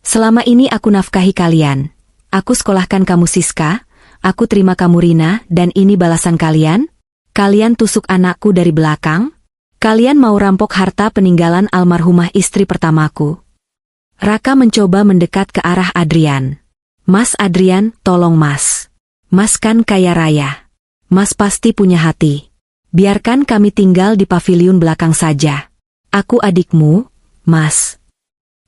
Selama ini aku nafkahi kalian. Aku sekolahkan kamu Siska, aku terima kamu Rina, dan ini balasan kalian? Kalian tusuk anakku dari belakang? Kalian mau rampok harta peninggalan almarhumah istri pertamaku? Raka mencoba mendekat ke arah Adrian. Mas Adrian, tolong mas. Mas kan kaya raya. Mas pasti punya hati. Biarkan kami tinggal di paviliun belakang saja. Aku adikmu, mas.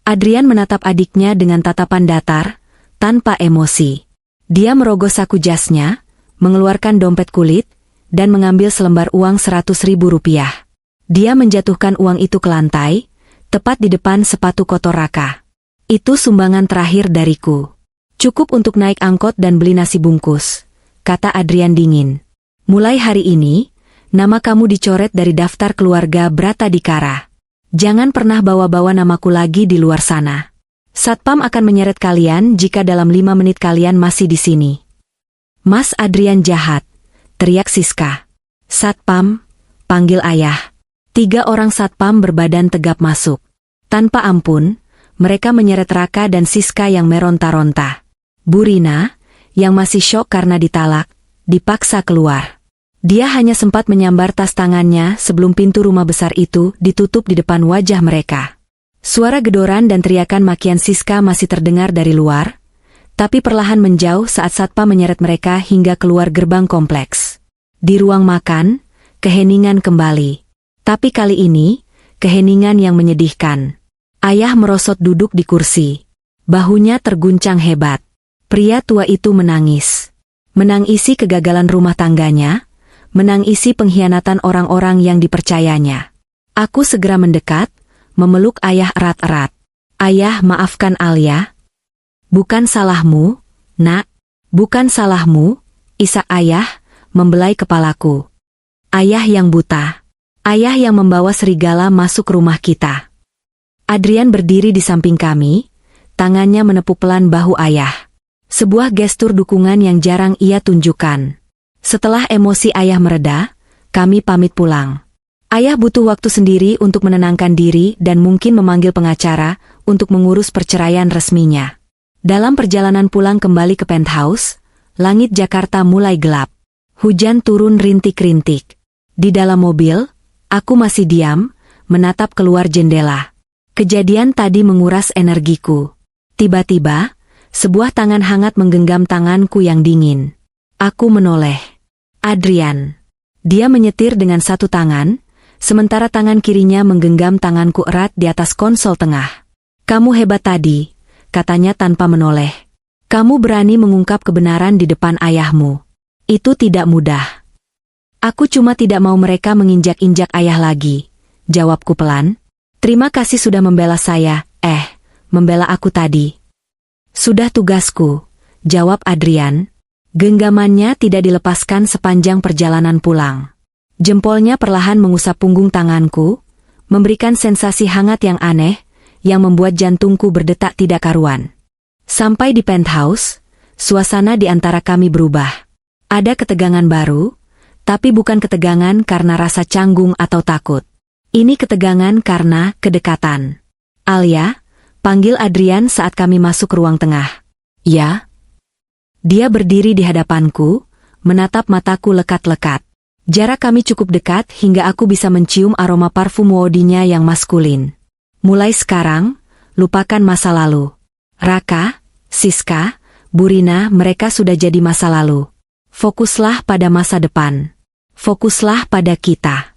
Adrian menatap adiknya dengan tatapan datar, tanpa emosi. Dia merogoh saku jasnya, mengeluarkan dompet kulit, dan mengambil selembar uang 100.000 rupiah. Dia menjatuhkan uang itu ke lantai, tepat di depan sepatu kotor Raka. Itu sumbangan terakhir dariku. Cukup untuk naik angkot dan beli nasi bungkus, kata Adrian dingin. Mulai hari ini, nama kamu dicoret dari daftar keluarga Bratadikara. Jangan pernah bawa-bawa namaku lagi di luar sana. Satpam akan menyeret kalian jika dalam 5 menit kalian masih di sini. Mas Adrian jahat, teriak Siska. Satpam, panggil ayah. 3 orang satpam berbadan tegap masuk. Tanpa ampun, mereka menyeret Raka dan Siska yang meronta-ronta. Bu Rina, yang masih syok karena ditalak, dipaksa keluar. Dia hanya sempat menyambar tas tangannya sebelum pintu rumah besar itu ditutup di depan wajah mereka. Suara gedoran dan teriakan makian Siska masih terdengar dari luar, tapi perlahan menjauh saat satpam menyeret mereka hingga keluar gerbang kompleks. Di ruang makan, keheningan kembali. Tapi kali ini, keheningan yang menyedihkan. Ayah merosot duduk di kursi. Bahunya terguncang hebat. Pria tua itu menangis. Menangisi kegagalan rumah tangganya, menangisi pengkhianatan orang-orang yang dipercayanya. Aku segera mendekat, memeluk ayah erat-erat. Ayah, maafkan Alia. Bukan salahmu, nak. Bukan salahmu, isak ayah, membelai kepalaku. Ayah yang buta. Ayah yang membawa serigala masuk rumah kita. Adrian berdiri di samping kami, tangannya menepuk pelan bahu ayah. Sebuah gestur dukungan yang jarang ia tunjukkan. Setelah emosi ayah mereda, kami pamit pulang. Ayah butuh waktu sendiri untuk menenangkan diri dan mungkin memanggil pengacara untuk mengurus perceraian resminya. Dalam perjalanan pulang kembali ke penthouse, langit Jakarta mulai gelap. Hujan turun rintik-rintik. Di dalam mobil, aku masih diam, menatap keluar jendela. Kejadian tadi menguras energiku. Tiba-tiba, sebuah tangan hangat menggenggam tanganku yang dingin. Aku menoleh. Adrian. Dia menyetir dengan satu tangan, sementara tangan kirinya menggenggam tanganku erat di atas konsol tengah. Kamu hebat tadi, katanya tanpa menoleh. Kamu berani mengungkap kebenaran di depan ayahmu. Itu tidak mudah. Aku cuma tidak mau mereka menginjak-injak ayah lagi, jawabku pelan. Terima kasih sudah membela saya, membela aku tadi. Sudah tugasku, jawab Adrian. Genggamannya tidak dilepaskan sepanjang perjalanan pulang. Jempolnya perlahan mengusap punggung tanganku, memberikan sensasi hangat yang aneh, yang membuat jantungku berdetak tidak karuan. Sampai di penthouse, suasana di antara kami berubah. Ada ketegangan baru, tapi bukan ketegangan karena rasa canggung atau takut. Ini ketegangan karena kedekatan. Alia, panggil Adrian saat kami masuk ruang tengah. Ya. Dia berdiri di hadapanku, menatap mataku lekat-lekat. Jarak kami cukup dekat hingga aku bisa mencium aroma parfum wodinya yang maskulin. Mulai sekarang, lupakan masa lalu. Raka, Siska, Burina, mereka sudah jadi masa lalu. Fokuslah pada masa depan. Fokuslah pada kita.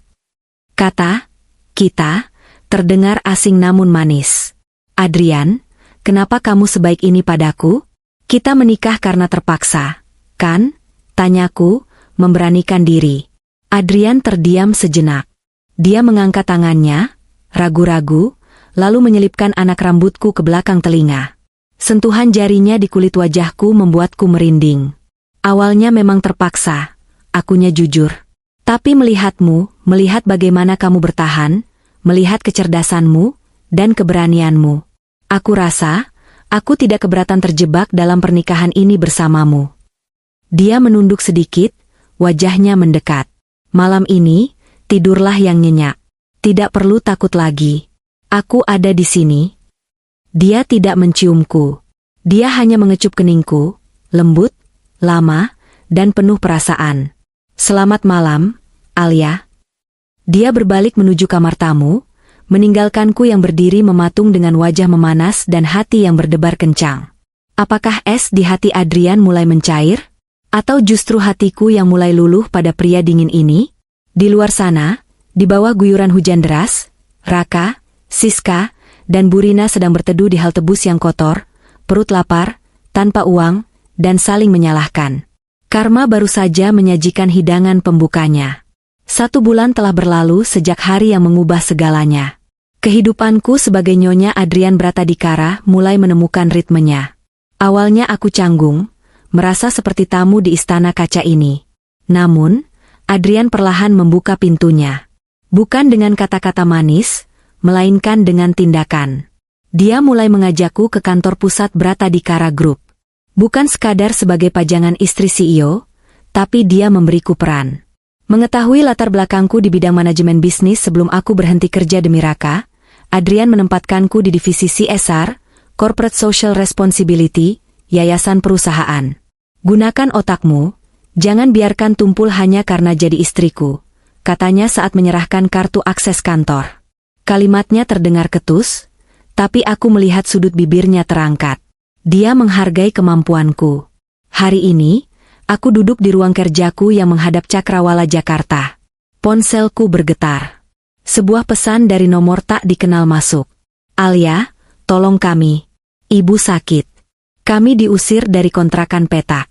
Kata, kita, terdengar asing namun manis. Adrian, kenapa kamu sebaik ini padaku? Kita menikah karena terpaksa, kan? Tanyaku, memberanikan diri. Adrian terdiam sejenak. Dia mengangkat tangannya, ragu-ragu, lalu menyelipkan anak rambutku ke belakang telinga. Sentuhan jarinya di kulit wajahku membuatku merinding. Awalnya memang terpaksa, akunya jujur. Tapi melihatmu, melihat bagaimana kamu bertahan, melihat kecerdasanmu, dan keberanianmu. Aku rasa, aku tidak keberatan terjebak dalam pernikahan ini bersamamu. Dia menunduk sedikit, wajahnya mendekat. Malam ini, tidurlah yang nyenyak. Tidak perlu takut lagi. Aku ada di sini. Dia tidak menciumku. Dia hanya mengecup keningku, lembut, lama, dan penuh perasaan. Selamat malam, Alia. Dia berbalik menuju kamar tamu, meninggalkanku yang berdiri mematung dengan wajah memanas dan hati yang berdebar kencang. Apakah es di hati Adrian mulai mencair? Atau justru hatiku yang mulai luluh pada pria dingin ini? Di luar sana, di bawah guyuran hujan deras, Raka, Siska, dan Burina sedang berteduh di halte bus yang kotor, perut lapar, tanpa uang, dan saling menyalahkan. Karma baru saja menyajikan hidangan pembukanya. 1 bulan telah berlalu sejak hari yang mengubah segalanya. Kehidupanku sebagai Nyonya Adrian Bratadikara mulai menemukan ritmenya. Awalnya aku canggung, merasa seperti tamu di istana kaca ini. Namun, Adrian perlahan membuka pintunya. Bukan dengan kata-kata manis, melainkan dengan tindakan. Dia mulai mengajakku ke kantor pusat Bratadikara Group. Bukan sekadar sebagai pajangan istri CEO, tapi dia memberiku peran. Mengetahui latar belakangku di bidang manajemen bisnis sebelum aku berhenti kerja demi Raka, Adrian menempatkanku di divisi CSR, Corporate Social Responsibility, Yayasan Perusahaan. Gunakan otakmu, jangan biarkan tumpul hanya karena jadi istriku, katanya saat menyerahkan kartu akses kantor. Kalimatnya terdengar ketus, tapi aku melihat sudut bibirnya terangkat. Dia menghargai kemampuanku. Hari ini, aku duduk di ruang kerjaku yang menghadap Cakrawala Jakarta. Ponselku bergetar. Sebuah pesan dari nomor tak dikenal masuk. Alia, tolong kami. Ibu sakit. Kami diusir dari kontrakan petak.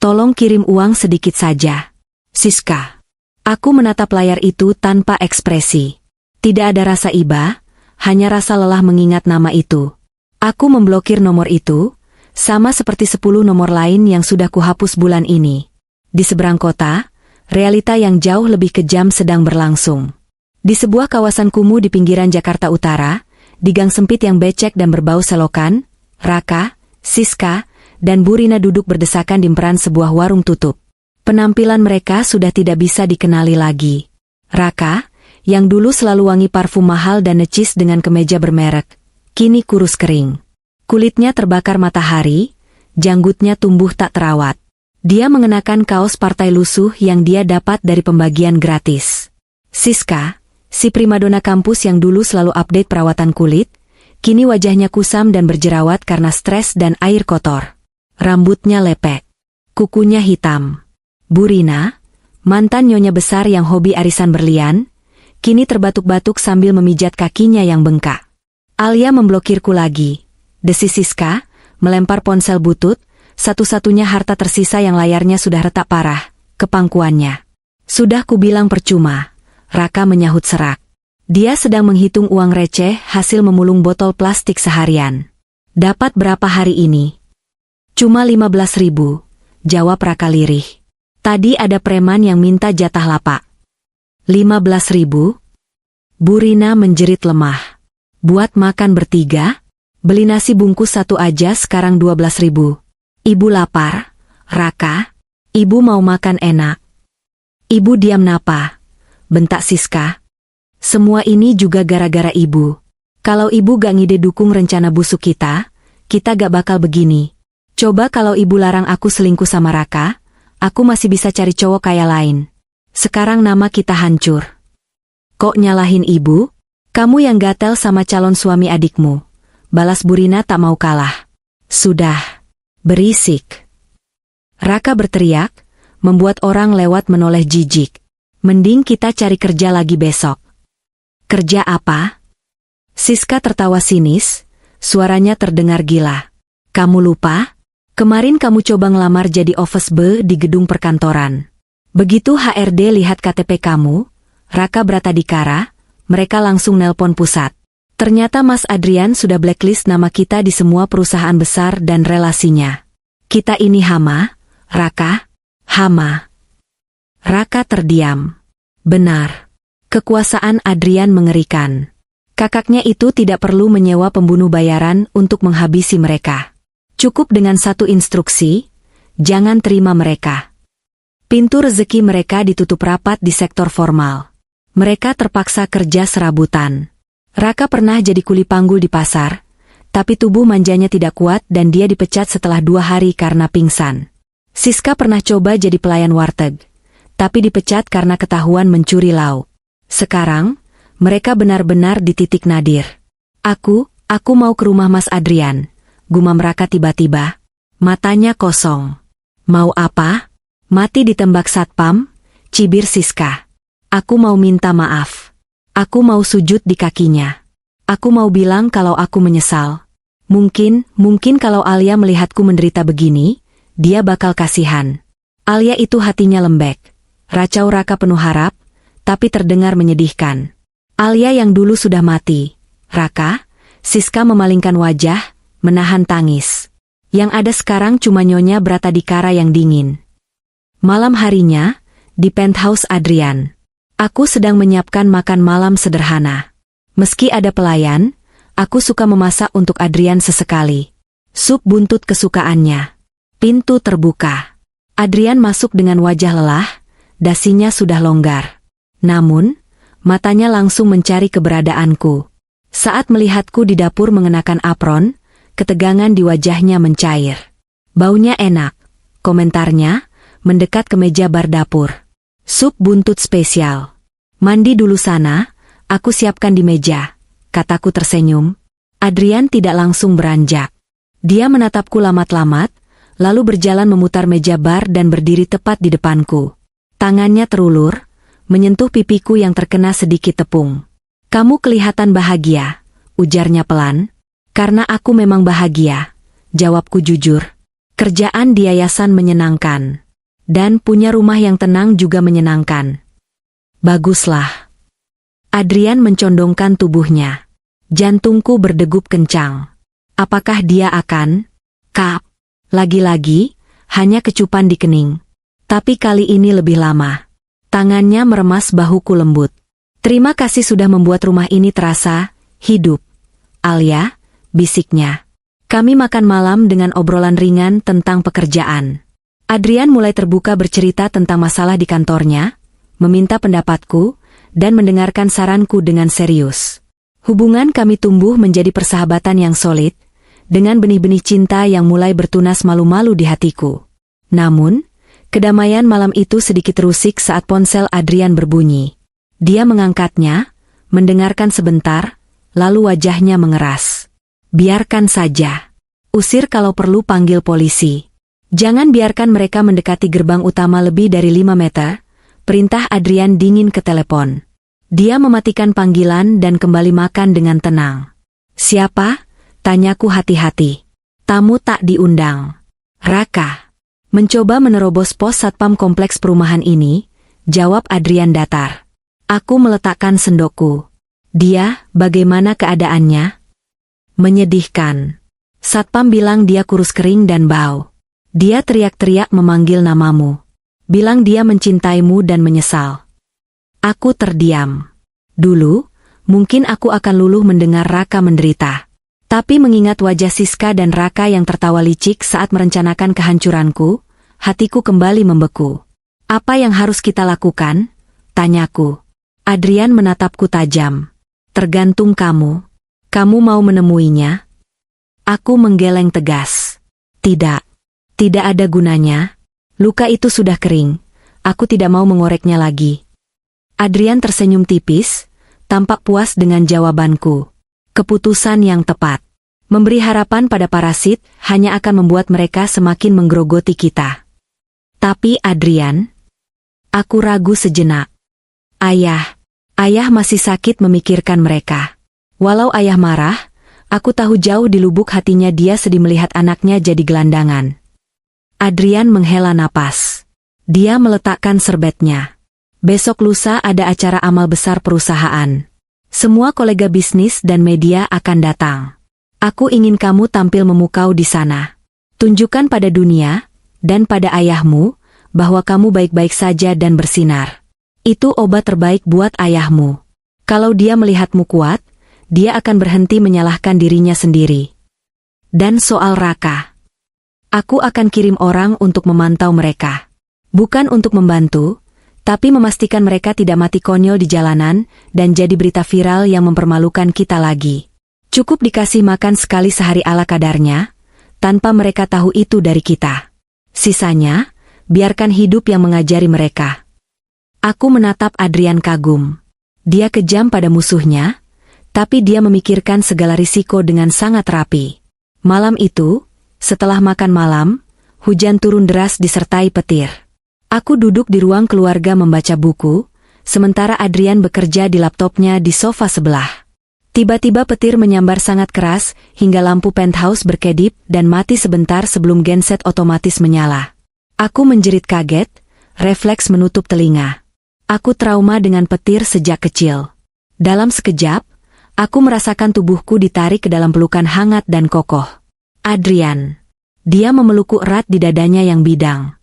Tolong kirim uang sedikit saja. Siska. Aku menatap layar itu tanpa ekspresi. Tidak ada rasa iba, hanya rasa lelah mengingat nama itu. Aku memblokir nomor itu, sama seperti 10 nomor lain yang sudah kuhapus bulan ini. Di seberang kota, realita yang jauh lebih kejam sedang berlangsung. Di sebuah kawasan kumuh di pinggiran Jakarta Utara, di gang sempit yang becek dan berbau selokan, Raka, Siska, dan Burina duduk berdesakan di emperan sebuah warung tutup. Penampilan mereka sudah tidak bisa dikenali lagi. Raka, yang dulu selalu wangi parfum mahal dan necis dengan kemeja bermerek, kini kurus kering. Kulitnya terbakar matahari, janggutnya tumbuh tak terawat. Dia mengenakan kaos partai lusuh yang dia dapat dari pembagian gratis. Siska, si primadona kampus yang dulu selalu update perawatan kulit, kini wajahnya kusam dan berjerawat karena stres dan air kotor. Rambutnya lepek, kukunya hitam. Burina, mantan nyonya besar yang hobi arisan berlian, kini terbatuk-batuk sambil memijat kakinya yang bengkak. Alia memblokirku lagi. Desis Siska, melempar ponsel butut, satu-satunya harta tersisa yang layarnya sudah retak parah, ke pangkuannya. Sudah kubilang percuma, Raka menyahut serak. Dia sedang menghitung uang receh hasil memulung botol plastik seharian. Dapat berapa hari ini? Cuma 15.000, jawab Raka lirih. Tadi ada preman yang minta jatah lapak. 15.000? Burina menjerit lemah. Buat makan bertiga? Beli nasi bungkus 1 aja sekarang 12.000. Ibu lapar, Raka. Ibu mau makan enak. Ibu diam napa? Bentak Siska. Semua ini juga gara-gara ibu. Kalau ibu gak ngide dukung rencana busuk kita gak bakal begini. Coba kalau ibu larang aku selingkuh sama Raka, aku masih bisa cari cowok kaya lain. Sekarang nama kita hancur. Kok nyalahin ibu? Kamu yang gatel sama calon suami adikmu. Balas Burina tak mau kalah. Sudah. Berisik. Raka berteriak, membuat orang lewat menoleh jijik. Mending kita cari kerja lagi besok. Kerja apa? Siska tertawa sinis, suaranya terdengar gila. Kamu lupa? Kemarin kamu coba ngelamar jadi office boy di gedung perkantoran. Begitu HRD lihat KTP kamu, Raka Bratadikara, mereka langsung nelpon pusat. Ternyata Mas Adrian sudah blacklist nama kita di semua perusahaan besar dan relasinya. Kita ini hama, Raka, hama. Raka terdiam. Benar. Kekuasaan Adrian mengerikan. Kakaknya itu tidak perlu menyewa pembunuh bayaran untuk menghabisi mereka. Cukup dengan satu instruksi, jangan terima mereka. Pintu rezeki mereka ditutup rapat di sektor formal. Mereka terpaksa kerja serabutan. Raka pernah jadi kuli panggul di pasar, tapi tubuh manjanya tidak kuat dan dia dipecat setelah 2 hari karena pingsan. Siska pernah coba jadi pelayan warteg, tapi dipecat karena ketahuan mencuri lauk. Sekarang, mereka benar-benar di titik nadir. Aku mau ke rumah Mas Adrian, gumam Raka tiba-tiba. Matanya kosong. Mau apa? Mati ditembak satpam, cibir Siska. Aku mau minta maaf. Aku mau sujud di kakinya. Aku mau bilang kalau aku menyesal. Mungkin kalau Alia melihatku menderita begini, dia bakal kasihan. Alia itu hatinya lembek. Racau Raka penuh harap, tapi terdengar menyedihkan. Alia yang dulu sudah mati. Raka, Siska memalingkan wajah, menahan tangis. Yang ada sekarang cuma Nyonya Bratadikara yang dingin. Malam harinya, di penthouse Adrian. Aku sedang menyiapkan makan malam sederhana. Meski ada pelayan, aku suka memasak untuk Adrian sesekali. Sup buntut kesukaannya. Pintu terbuka. Adrian masuk dengan wajah lelah, dasinya sudah longgar. Namun, matanya langsung mencari keberadaanku. Saat melihatku di dapur mengenakan apron, ketegangan di wajahnya mencair. Baunya enak, komentarnya, mendekat ke meja bar dapur. Sup buntut spesial. Mandi dulu sana, aku siapkan di meja, kataku tersenyum. Adrian tidak langsung beranjak. Dia menatapku lamat-lamat, lalu berjalan memutar meja bar dan berdiri tepat di depanku. Tangannya terulur, menyentuh pipiku yang terkena sedikit tepung. Kamu kelihatan bahagia, ujarnya pelan. Karena aku memang bahagia, jawabku jujur. Kerjaan di yayasan menyenangkan. Dan punya rumah yang tenang juga menyenangkan. Baguslah. Adrian mencondongkan tubuhnya. Jantungku berdegup kencang. Apakah dia akan? Kap. Lagi-lagi, hanya kecupan di kening. Tapi kali ini lebih lama. Tangannya meremas bahuku lembut. Terima kasih sudah membuat rumah ini terasa hidup. Alia, bisiknya. Kami makan malam dengan obrolan ringan tentang pekerjaan. Adrian mulai terbuka bercerita tentang masalah di kantornya, meminta pendapatku, dan mendengarkan saranku dengan serius. Hubungan kami tumbuh menjadi persahabatan yang solid, dengan benih-benih cinta yang mulai bertunas malu-malu di hatiku. Namun, kedamaian malam itu sedikit rusik saat ponsel Adrian berbunyi. Dia mengangkatnya, mendengarkan sebentar, lalu wajahnya mengeras. Biarkan saja. Usir kalau perlu panggil polisi. Jangan biarkan mereka mendekati gerbang utama lebih dari 5 meter, perintah Adrian dingin ke telepon. Dia mematikan panggilan dan kembali makan dengan tenang. Siapa? Tanyaku hati-hati. Tamu tak diundang. Raka. Mencoba menerobos pos satpam kompleks perumahan ini, jawab Adrian datar. Aku meletakkan sendokku. Dia, bagaimana keadaannya? Menyedihkan. Satpam bilang dia kurus kering dan bau. Dia teriak-teriak memanggil namamu. Bilang dia mencintaimu dan menyesal. Aku terdiam. Dulu, mungkin aku akan luluh mendengar Raka menderita. Tapi mengingat wajah Siska dan Raka yang tertawa licik saat merencanakan kehancuranku, hatiku kembali membeku. Apa yang harus kita lakukan? Tanyaku. Adrian menatapku tajam. Tergantung kamu. Kamu mau menemuinya? Aku menggeleng tegas. Tidak. Tidak ada gunanya. Luka itu sudah kering. Aku tidak mau mengoreknya lagi. Adrian tersenyum tipis, tampak puas dengan jawabanku. Keputusan yang tepat. Memberi harapan pada parasit hanya akan membuat mereka semakin menggerogoti kita. Tapi Adrian, aku ragu sejenak. Ayah masih sakit memikirkan mereka. Walau ayah marah, aku tahu jauh di lubuk hatinya dia sedih melihat anaknya jadi gelandangan. Adrian menghela napas. Dia meletakkan serbetnya. Besok lusa ada acara amal besar perusahaan. Semua kolega bisnis dan media akan datang. Aku ingin kamu tampil memukau di sana. Tunjukkan pada dunia, dan pada ayahmu, bahwa kamu baik-baik saja dan bersinar. Itu obat terbaik buat ayahmu. Kalau dia melihatmu kuat, dia akan berhenti menyalahkan dirinya sendiri. Dan soal Raka. Aku akan kirim orang untuk memantau mereka. Bukan untuk membantu, tapi memastikan mereka tidak mati konyol di jalanan dan jadi berita viral yang mempermalukan kita lagi. Cukup dikasih makan sekali sehari ala kadarnya, tanpa mereka tahu itu dari kita. Sisanya, biarkan hidup yang mengajari mereka. Aku menatap Adrian kagum. Dia kejam pada musuhnya, tapi dia memikirkan segala risiko dengan sangat rapi. Malam itu, setelah makan malam, hujan turun deras disertai petir. Aku duduk di ruang keluarga membaca buku, sementara Adrian bekerja di laptopnya di sofa sebelah. Tiba-tiba petir menyambar sangat keras, hingga lampu penthouse berkedip dan mati sebentar sebelum genset otomatis menyala. Aku menjerit kaget, refleks menutup telinga. Aku trauma dengan petir sejak kecil. Dalam sekejap, aku merasakan tubuhku ditarik ke dalam pelukan hangat dan kokoh. Adrian. Dia memelukku erat di dadanya yang bidang.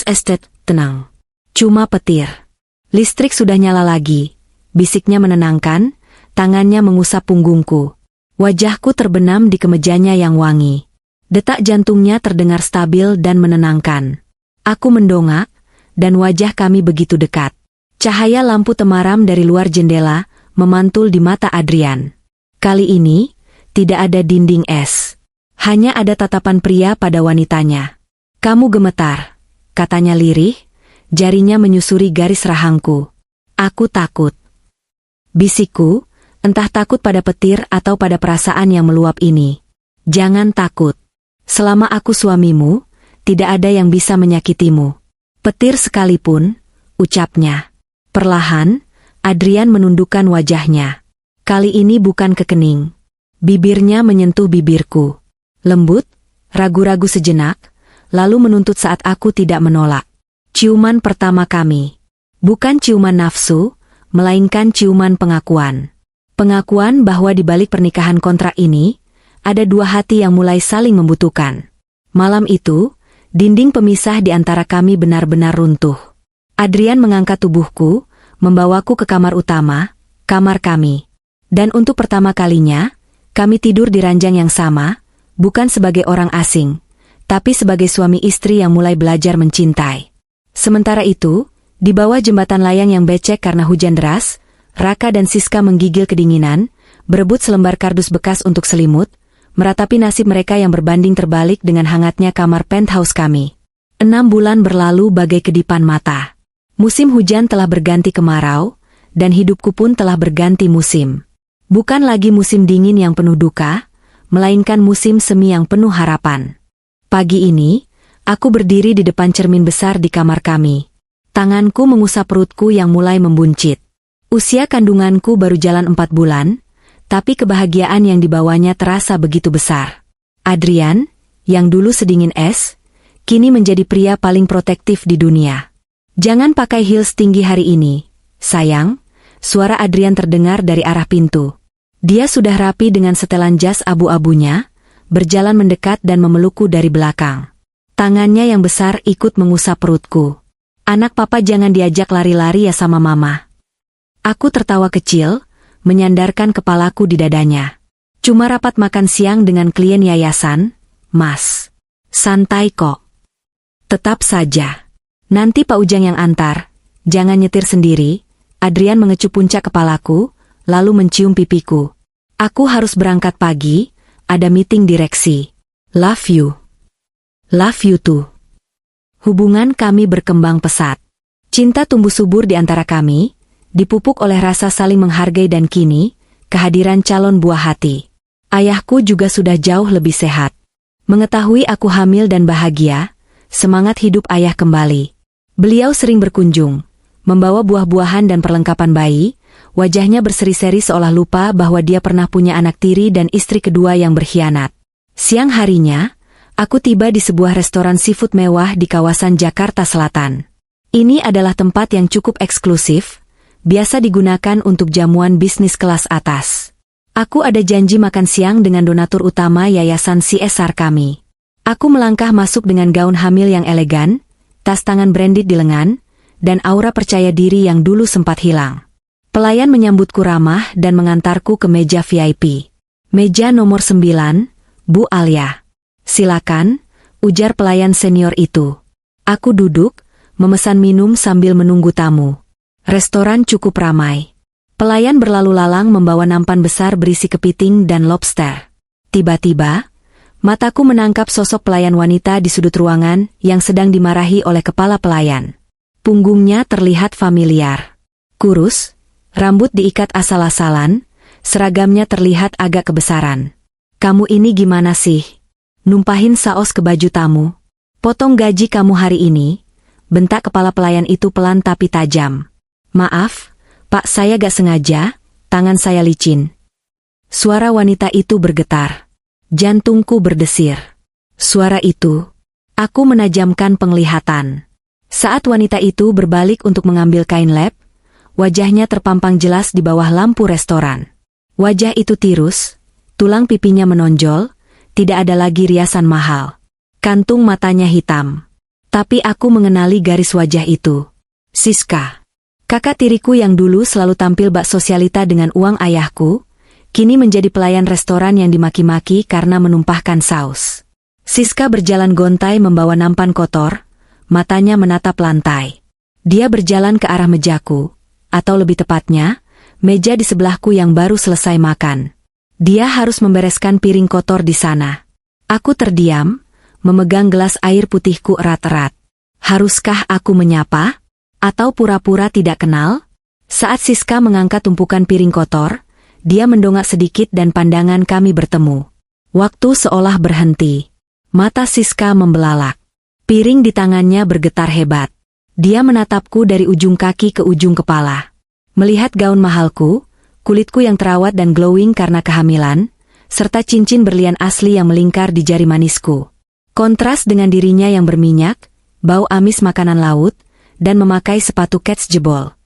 Estet, tenang. Cuma petir. Listrik sudah nyala lagi. Bisiknya menenangkan, tangannya mengusap punggungku. Wajahku terbenam di kemejanya yang wangi. Detak jantungnya terdengar stabil dan menenangkan. Aku mendongak, dan wajah kami begitu dekat. Cahaya lampu temaram dari luar jendela memantul di mata Adrian. Kali ini, tidak ada dinding es. Hanya ada tatapan pria pada wanitanya. Kamu gemetar, katanya lirih, jarinya menyusuri garis rahangku. Aku takut. Bisikku, entah takut pada petir atau pada perasaan yang meluap ini. Jangan takut. Selama aku suamimu, tidak ada yang bisa menyakitimu. Petir sekalipun, ucapnya. Perlahan, Adrian menundukkan wajahnya. Kali ini bukan kekening. Bibirnya menyentuh bibirku. Lembut, ragu-ragu sejenak, lalu menuntut saat aku tidak menolak. Ciuman pertama kami. Bukan ciuman nafsu, melainkan ciuman pengakuan. Pengakuan bahwa di balik pernikahan kontrak ini, ada dua hati yang mulai saling membutuhkan. Malam itu, dinding pemisah di antara kami benar-benar runtuh. Adrian mengangkat tubuhku, membawaku ke kamar utama, kamar kami. Dan untuk pertama kalinya, kami tidur di ranjang yang sama, bukan sebagai orang asing, tapi sebagai suami istri yang mulai belajar mencintai. Sementara itu, di bawah jembatan layang yang becek karena hujan deras, Raka dan Siska menggigil kedinginan, berebut selembar kardus bekas untuk selimut, meratapi nasib mereka yang berbanding terbalik dengan hangatnya kamar penthouse kami. 6 bulan berlalu bagai kedipan mata. Musim hujan telah berganti kemarau, dan hidupku pun telah berganti musim. Bukan lagi musim dingin yang penuh duka, melainkan musim semi yang penuh harapan. Pagi ini, aku berdiri di depan cermin besar di kamar kami. Tanganku mengusap perutku yang mulai membuncit. Usia kandunganku baru jalan 4 bulan, tapi kebahagiaan yang dibawanya terasa begitu besar. Adrian, yang dulu sedingin es, kini menjadi pria paling protektif di dunia. Jangan pakai heels tinggi hari ini, sayang, suara Adrian terdengar dari arah pintu. Dia sudah rapi dengan setelan jas abu-abunya, berjalan mendekat dan memelukku dari belakang. Tangannya yang besar ikut mengusap perutku. Anak papa jangan diajak lari-lari ya sama mama. Aku tertawa kecil, menyandarkan kepalaku di dadanya. Cuma rapat makan siang dengan klien yayasan, Mas. Santai kok. Tetap saja. Nanti Pak Ujang yang antar, jangan nyetir sendiri. Adrian mengecup puncak kepalaku, lalu mencium pipiku. Aku harus berangkat pagi, ada meeting direksi. Love you. Love you too. Hubungan kami berkembang pesat. Cinta tumbuh subur di antara kami, dipupuk oleh rasa saling menghargai dan kini, kehadiran calon buah hati. Ayahku juga sudah jauh lebih sehat. Mengetahui aku hamil dan bahagia, semangat hidup ayah kembali. Beliau sering berkunjung, membawa buah-buahan dan perlengkapan bayi, wajahnya berseri-seri seolah lupa bahwa dia pernah punya anak tiri dan istri kedua yang berkhianat. Siang harinya, aku tiba di sebuah restoran seafood mewah di kawasan Jakarta Selatan. Ini adalah tempat yang cukup eksklusif, biasa digunakan untuk jamuan bisnis kelas atas. Aku ada janji makan siang dengan donatur utama yayasan CSR kami. Aku melangkah masuk dengan gaun hamil yang elegan, tas tangan branded di lengan, dan aura percaya diri yang dulu sempat hilang. Pelayan menyambutku ramah dan mengantarku ke meja VIP. Meja nomor 9, Bu Alia. Silakan, ujar pelayan senior itu. Aku duduk, memesan minum sambil menunggu tamu. Restoran cukup ramai. Pelayan berlalu lalang membawa nampan besar berisi kepiting dan lobster. Tiba-tiba, mataku menangkap sosok pelayan wanita di sudut ruangan yang sedang dimarahi oleh kepala pelayan. Punggungnya terlihat familiar. Kurus, rambut diikat asal-asalan, seragamnya terlihat agak kebesaran. Kamu ini gimana sih? Numpahin saos ke baju tamu. Potong gaji kamu hari ini, bentak kepala pelayan itu pelan tapi tajam. Maaf, Pak, saya gak sengaja, tangan saya licin. Suara wanita itu bergetar. Jantungku berdesir. Suara itu, aku menajamkan penglihatan. Saat wanita itu berbalik untuk mengambil kain lap, wajahnya terpampang jelas di bawah lampu restoran. Wajah itu tirus, tulang pipinya menonjol, tidak ada lagi riasan mahal. Kantung matanya hitam. Tapi aku mengenali garis wajah itu. Siska. Kakak tiriku yang dulu selalu tampil bak sosialita dengan uang ayahku, kini menjadi pelayan restoran yang dimaki-maki karena menumpahkan saus. Siska berjalan gontai membawa nampan kotor, matanya menatap lantai. Dia berjalan ke arah mejaku, atau lebih tepatnya, meja di sebelahku yang baru selesai makan. Dia harus membereskan piring kotor di sana. Aku terdiam, memegang gelas air putihku erat-erat. Haruskah aku menyapa? Atau pura-pura tidak kenal? Saat Siska mengangkat tumpukan piring kotor, dia mendongak sedikit dan pandangan kami bertemu. Waktu seolah berhenti. Mata Siska membelalak. Piring di tangannya bergetar hebat. Dia menatapku dari ujung kaki ke ujung kepala. Melihat gaun mahalku, kulitku yang terawat dan glowing karena kehamilan, serta cincin berlian asli yang melingkar di jari manisku. Kontras dengan dirinya yang berminyak, bau amis makanan laut, dan memakai sepatu kets jebol.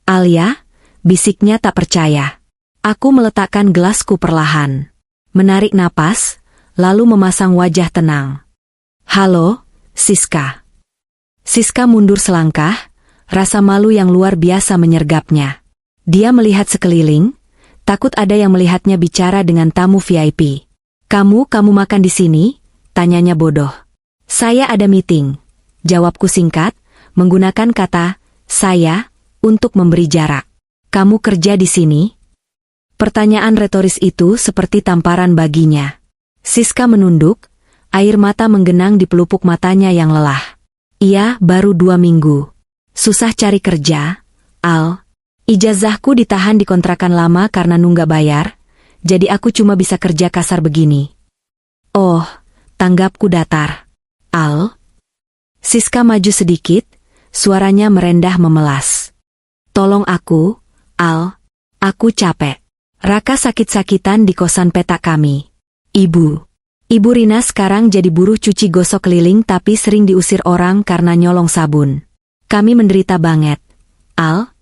Alia, bisiknya tak percaya. Aku meletakkan gelasku perlahan. Menarik napas, lalu memasang wajah tenang. Halo, Siska. Siska mundur selangkah, rasa malu yang luar biasa menyergapnya. Dia melihat sekeliling, takut ada yang melihatnya bicara dengan tamu VIP. Kamu makan di sini? Tanyanya bodoh. Saya ada meeting. Jawabku singkat, menggunakan kata, saya, untuk memberi jarak. Kamu kerja di sini? Pertanyaan retoris itu seperti tamparan baginya. Siska menunduk, air mata menggenang di pelupuk matanya yang lelah. Iya, baru 2 minggu. Susah cari kerja, Al. Ijazahku ditahan di kontrakan lama karena nunggak bayar, jadi aku cuma bisa kerja kasar begini. Oh, tanggapku datar. Al. Siska maju sedikit, suaranya merendah memelas. Tolong aku, Al. Aku capek. Raka sakit-sakitan di kosan petak kami. Ibu Rina sekarang jadi buruh cuci gosok keliling tapi sering diusir orang karena nyolong sabun. Kami menderita banget. Al.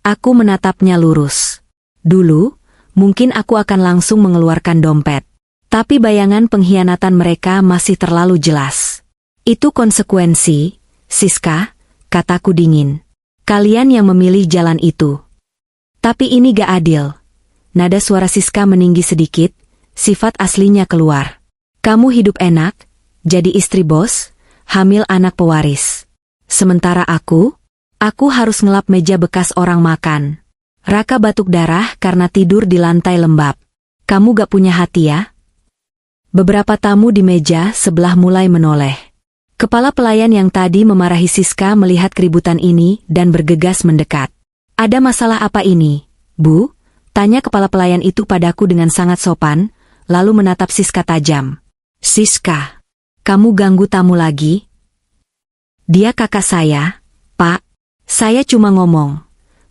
Aku menatapnya lurus. Dulu, mungkin aku akan langsung mengeluarkan dompet. Tapi bayangan pengkhianatan mereka masih terlalu jelas. Itu konsekuensi, Siska, kataku dingin. Kalian yang memilih jalan itu. Tapi ini gak adil. Nada suara Siska meninggi sedikit, sifat aslinya keluar. Kamu hidup enak, jadi istri bos, hamil anak pewaris. Sementara aku harus ngelap meja bekas orang makan. Raka batuk darah karena tidur di lantai lembab. Kamu gak punya hati ya? Beberapa tamu di meja sebelah mulai menoleh. Kepala pelayan yang tadi memarahi Siska melihat keributan ini dan bergegas mendekat. Ada masalah apa ini, Bu? Tanya kepala pelayan itu padaku dengan sangat sopan, lalu menatap Siska tajam. Siska, kamu ganggu tamu lagi? Dia kakak saya, Pak. Saya cuma ngomong.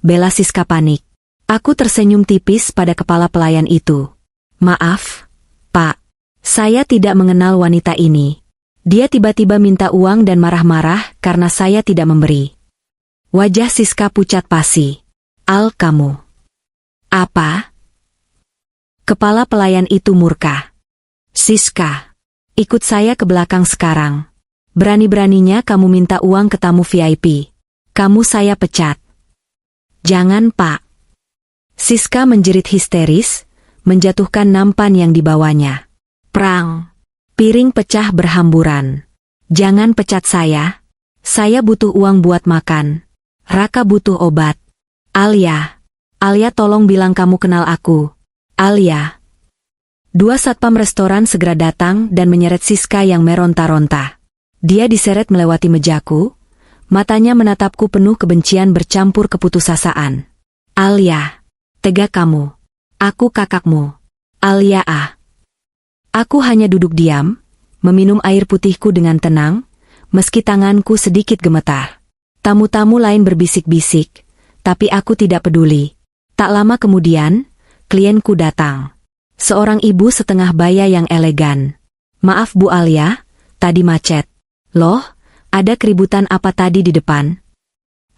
Bela Siska panik. Aku tersenyum tipis pada kepala pelayan itu. Maaf, Pak. Saya tidak mengenal wanita ini. Dia tiba-tiba minta uang dan marah-marah karena saya tidak memberi. Wajah Siska pucat pasi. Al, kamu. Apa? Kepala pelayan itu murka. Siska, ikut saya ke belakang sekarang. Berani-beraninya kamu minta uang ke tamu VIP. Kamu saya pecat. Jangan, Pak. Siska menjerit histeris, menjatuhkan nampan yang dibawanya. Prang. Piring pecah berhamburan. Jangan pecat saya. Saya butuh uang buat makan. Raka butuh obat. Alia. Alia, tolong bilang kamu kenal aku. Alia. Dua satpam restoran segera datang dan menyeret Siska yang meronta-ronta. Dia diseret melewati mejaku. Matanya menatapku penuh kebencian bercampur keputusasaan. Alia. Tega kamu. Aku kakakmu. Alia ah. Aku hanya duduk diam, meminum air putihku dengan tenang, meski tanganku sedikit gemetar. Tamu-tamu lain berbisik-bisik, tapi aku tidak peduli. Tak lama kemudian, klienku datang. Seorang ibu setengah baya yang elegan. Maaf Bu Alia, tadi macet. Loh, ada keributan apa tadi di depan?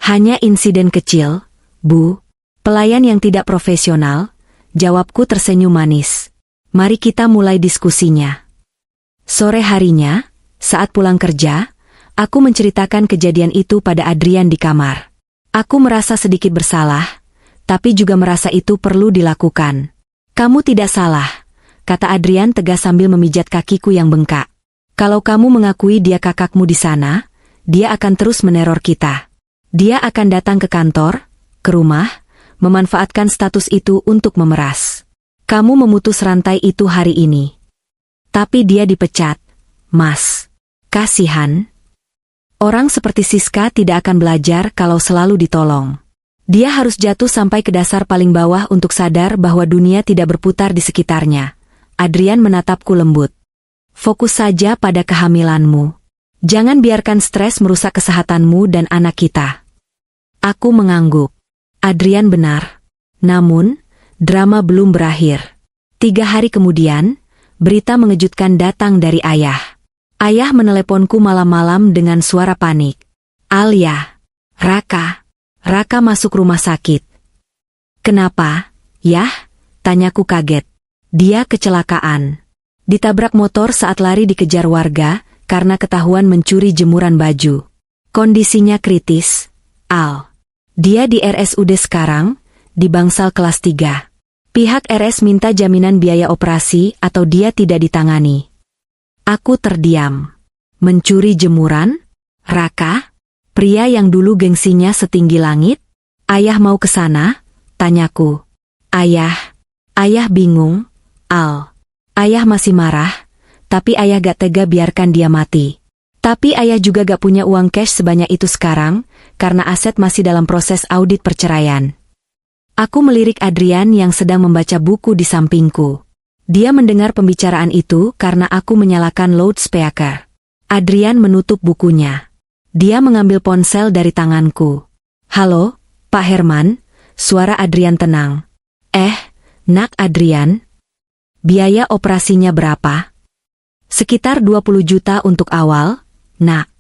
Hanya insiden kecil, Bu. Pelayan yang tidak profesional, jawabku tersenyum manis. Mari kita mulai diskusinya. Sore harinya, saat pulang kerja, aku menceritakan kejadian itu pada Adrian di kamar. Aku merasa sedikit bersalah, tapi juga merasa itu perlu dilakukan. Kamu tidak salah, kata Adrian tegas sambil memijat kakiku yang bengkak. Kalau kamu mengakui dia kakakmu di sana, dia akan terus meneror kita. Dia akan datang ke kantor, ke rumah, memanfaatkan status itu untuk memeras. Kamu memutus rantai itu hari ini. Tapi dia dipecat, Mas. Kasihan. Orang seperti Siska tidak akan belajar kalau selalu ditolong. Dia harus jatuh sampai ke dasar paling bawah untuk sadar bahwa dunia tidak berputar di sekitarnya. Adrian menatapku lembut. Fokus saja pada kehamilanmu. Jangan biarkan stres merusak kesehatanmu dan anak kita. Aku mengangguk. Adrian benar. Namun, drama belum berakhir. 3 hari kemudian, berita mengejutkan datang dari ayah. Ayah meneleponku malam-malam dengan suara panik. Alia, Raka masuk rumah sakit. Kenapa? Yah? Tanyaku kaget. Dia kecelakaan. Ditabrak motor saat lari dikejar warga, karena ketahuan mencuri jemuran baju. Kondisinya kritis, Al. Dia di RSUD sekarang, di bangsal kelas 3. Pihak RS minta jaminan biaya operasi atau dia tidak ditangani. Aku terdiam. Mencuri jemuran? Raka? Pria yang dulu gengsinya setinggi langit? Ayah mau ke sana? Tanyaku. Ayah bingung, Al. Ayah masih marah, tapi ayah gak tega biarkan dia mati. Tapi ayah juga gak punya uang cash sebanyak itu sekarang, karena aset masih dalam proses audit perceraian. Aku melirik Adrian yang sedang membaca buku di sampingku. Dia mendengar pembicaraan itu karena aku menyalakan loudspeaker. Adrian menutup bukunya. Dia mengambil ponsel dari tanganku. Halo, Pak Herman, suara Adrian tenang. Nak Adrian? Biaya operasinya berapa? Sekitar 20 juta untuk awal, Nak.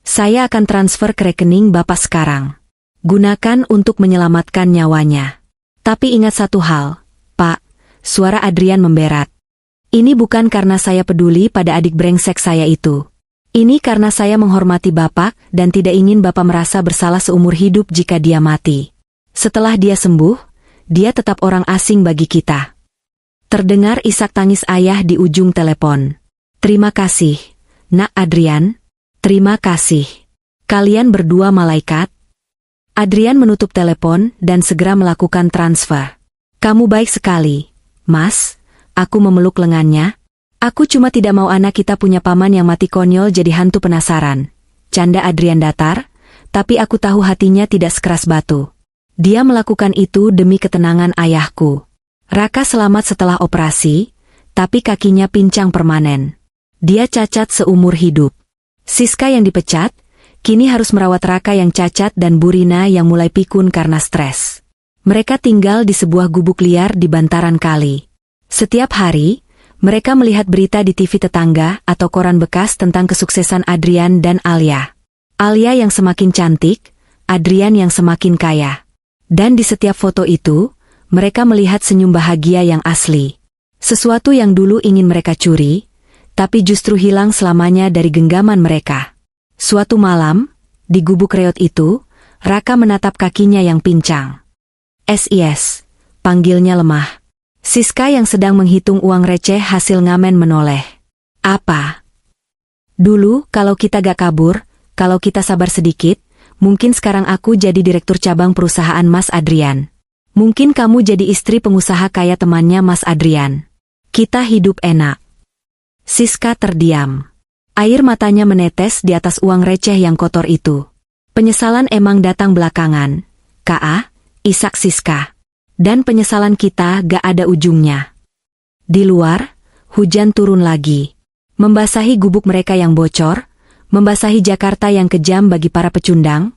Saya akan transfer ke rekening Bapak sekarang. Gunakan untuk menyelamatkan nyawanya. Tapi ingat satu hal, Pak, suara Adrian memberat. Ini bukan karena saya peduli pada adik brengsek saya itu. Ini karena saya menghormati Bapak dan tidak ingin Bapak merasa bersalah seumur hidup jika dia mati. Setelah dia sembuh, dia tetap orang asing bagi kita. Terdengar isak tangis ayah di ujung telepon. Terima kasih, Nak Adrian. Terima kasih. Kalian berdua malaikat. Adrian menutup telepon dan segera melakukan transfer. Kamu baik sekali, Mas. Aku memeluk lengannya. Aku cuma tidak mau anak kita punya paman yang mati konyol jadi hantu penasaran. Canda Adrian datar, tapi aku tahu hatinya tidak sekeras batu. Dia melakukan itu demi ketenangan ayahku. Raka selamat setelah operasi, tapi kakinya pincang permanen. Dia cacat seumur hidup. Siska yang dipecat, kini harus merawat Raka yang cacat dan Burina yang mulai pikun karena stres. Mereka tinggal di sebuah gubuk liar di bantaran kali. Setiap hari, mereka melihat berita di TV tetangga atau koran bekas tentang kesuksesan Adrian dan Alia. Alia yang semakin cantik, Adrian yang semakin kaya. Dan di setiap foto itu, mereka melihat senyum bahagia yang asli. Sesuatu yang dulu ingin mereka curi, tapi justru hilang selamanya dari genggaman mereka. Suatu malam, di gubuk reot itu, Raka menatap kakinya yang pincang. "SIS," panggilnya lemah. Siska yang sedang menghitung uang receh hasil ngamen menoleh. "Apa?" "Dulu, kalau kita gak kabur, kalau kita sabar sedikit, mungkin sekarang aku jadi direktur cabang perusahaan Mas Adrian. Mungkin kamu jadi istri pengusaha kaya temannya Mas Adrian. Kita hidup enak." Siska terdiam. Air matanya menetes di atas uang receh yang kotor itu. Penyesalan emang datang belakangan, K.A., isak Siska. Dan penyesalan kita gak ada ujungnya. Di luar, hujan turun lagi. Membasahi gubuk mereka yang bocor, membasahi Jakarta yang kejam bagi para pecundang,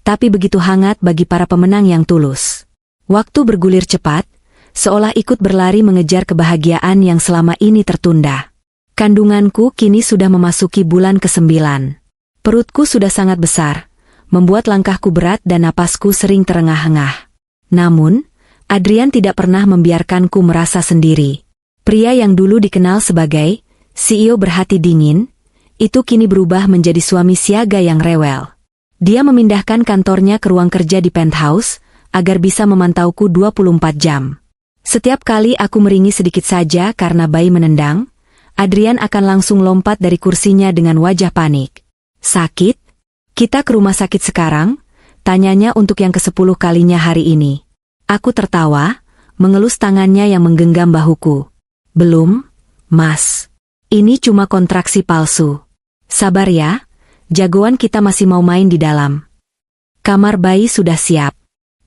tapi begitu hangat bagi para pemenang yang tulus. Waktu bergulir cepat, seolah ikut berlari mengejar kebahagiaan yang selama ini tertunda. Kandunganku kini sudah memasuki bulan ke-9. Perutku sudah sangat besar, membuat langkahku berat dan napasku sering terengah-engah. Namun, Adrian tidak pernah membiarkanku merasa sendiri. Pria yang dulu dikenal sebagai CEO berhati dingin, itu kini berubah menjadi suami siaga yang rewel. Dia memindahkan kantornya ke ruang kerja di penthouse, agar bisa memantauku 24 jam. Setiap kali aku meringis sedikit saja karena bayi menendang, Adrian akan langsung lompat dari kursinya dengan wajah panik. "Sakit? Kita ke rumah sakit sekarang?" tanyanya untuk yang ke-10 kalinya hari ini. Aku tertawa, mengelus tangannya yang menggenggam bahuku. "Belum, Mas. Ini cuma kontraksi palsu. Sabar ya, jagoan kita masih mau main di dalam." Kamar bayi sudah siap.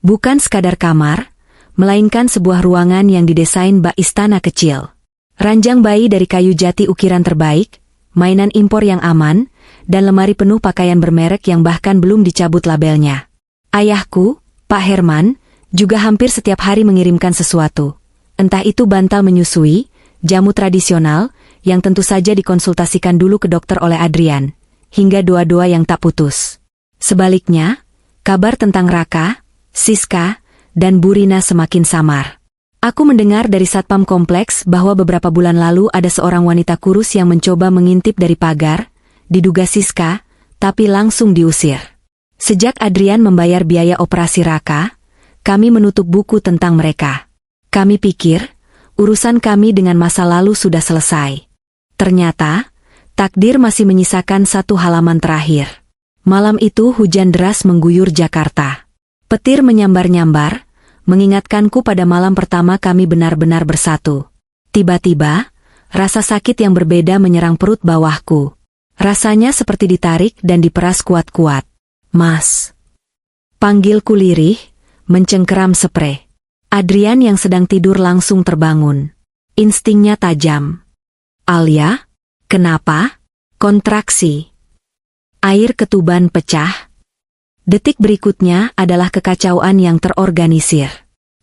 Bukan sekadar kamar, melainkan sebuah ruangan yang didesain bak istana kecil. Ranjang bayi dari kayu jati ukiran terbaik, mainan impor yang aman, dan lemari penuh pakaian bermerek yang bahkan belum dicabut labelnya. Ayahku, Pak Herman, juga hampir setiap hari mengirimkan sesuatu. Entah itu bantal menyusui, jamu tradisional, yang tentu saja dikonsultasikan dulu ke dokter oleh Adrian, hingga doa-doa yang tak putus. Sebaliknya, kabar tentang Raka, Siska, dan Burina semakin samar. Aku mendengar dari satpam kompleks bahwa beberapa bulan lalu ada seorang wanita kurus yang mencoba mengintip dari pagar, diduga Siska, tapi langsung diusir. Sejak Adrian membayar biaya operasi Raka, kami menutup buku tentang mereka. Kami pikir, urusan kami dengan masa lalu sudah selesai. Ternyata, takdir masih menyisakan satu halaman terakhir. Malam itu hujan deras mengguyur Jakarta. Petir menyambar-nyambar, mengingatkanku pada malam pertama kami benar-benar bersatu. Tiba-tiba, rasa sakit yang berbeda menyerang perut bawahku. Rasanya seperti ditarik dan diperas kuat-kuat. "Mas." Panggilku lirih, mencengkeram spray. Adrian yang sedang tidur langsung terbangun. Instingnya tajam. "Alia? Kenapa?" Kontraksi. Air ketuban pecah. Detik berikutnya adalah kekacauan yang terorganisir.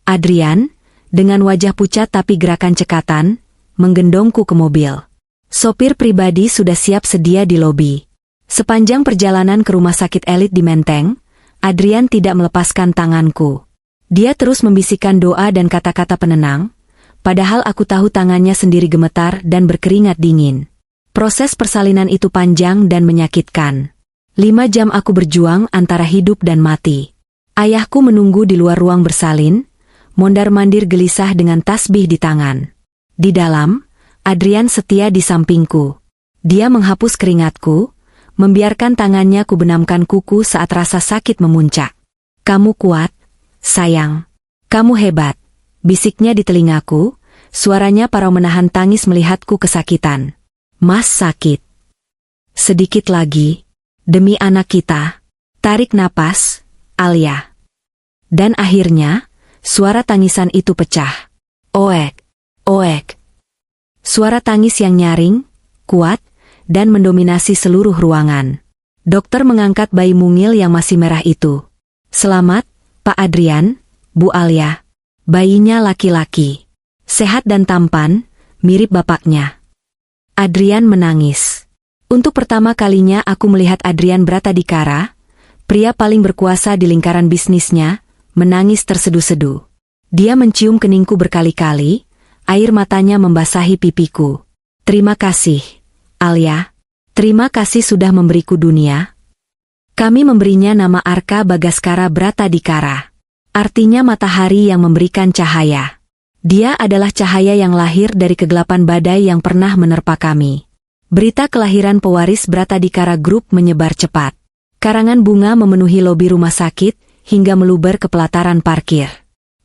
Adrian, dengan wajah pucat tapi gerakan cekatan, menggendongku ke mobil. Sopir pribadi sudah siap sedia di lobi. Sepanjang perjalanan ke rumah sakit elit di Menteng, Adrian tidak melepaskan tanganku. Dia terus membisikkan doa dan kata-kata penenang, padahal aku tahu tangannya sendiri gemetar dan berkeringat dingin. Proses persalinan itu panjang dan menyakitkan. 5 jam aku berjuang antara hidup dan mati. Ayahku menunggu di luar ruang bersalin, mondar-mandir gelisah dengan tasbih di tangan. Di dalam, Adrian setia di sampingku. Dia menghapus keringatku, membiarkan tangannya kubenamkan kuku saat rasa sakit memuncak. "Kamu kuat, sayang. Kamu hebat," bisiknya di telingaku, suaranya parau menahan tangis melihatku kesakitan. "Mas sakit. Sedikit lagi. Demi anak kita. Tarik napas, Alia." Dan akhirnya, suara tangisan itu pecah. Oek, oek. Suara tangis yang nyaring, kuat, dan mendominasi seluruh ruangan. Dokter mengangkat bayi mungil yang masih merah itu. Selamat, Pak Adrian, Bu Alia. Bayinya laki-laki. Sehat dan tampan, mirip bapaknya. Adrian menangis. Untuk pertama kalinya aku melihat Adrian Bratadikara, pria paling berkuasa di lingkaran bisnisnya, menangis terseduh-seduh. Dia mencium keningku berkali-kali, air matanya membasahi pipiku. Terima kasih, Alia. Terima kasih sudah memberiku dunia. Kami memberinya nama Arka Bagaskara Bratadikara. Artinya matahari yang memberikan cahaya. Dia adalah cahaya yang lahir dari kegelapan badai yang pernah menerpa kami. Berita kelahiran pewaris Bratadikara Group menyebar cepat. Karangan bunga memenuhi lobi rumah sakit, hingga meluber ke pelataran parkir.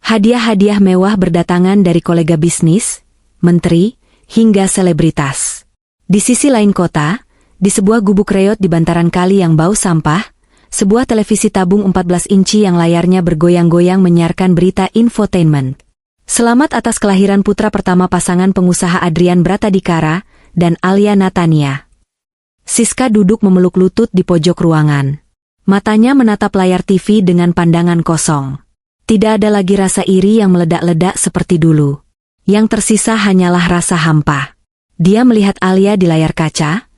Hadiah-hadiah mewah berdatangan dari kolega bisnis, menteri, hingga selebritas. Di sisi lain kota, di sebuah gubuk reot di bantaran kali yang bau sampah, sebuah televisi tabung 14 inci yang layarnya bergoyang-goyang menyiarkan berita infotainment. Selamat atas kelahiran putra pertama pasangan pengusaha Adrian Bratadikara dan Alia Natania. Siska duduk memeluk lutut di pojok ruangan. Matanya menatap layar TV dengan pandangan kosong. Tidak ada lagi rasa iri yang meledak-ledak seperti dulu. Yang tersisa hanyalah rasa hampa. Dia melihat Alia di layar kaca,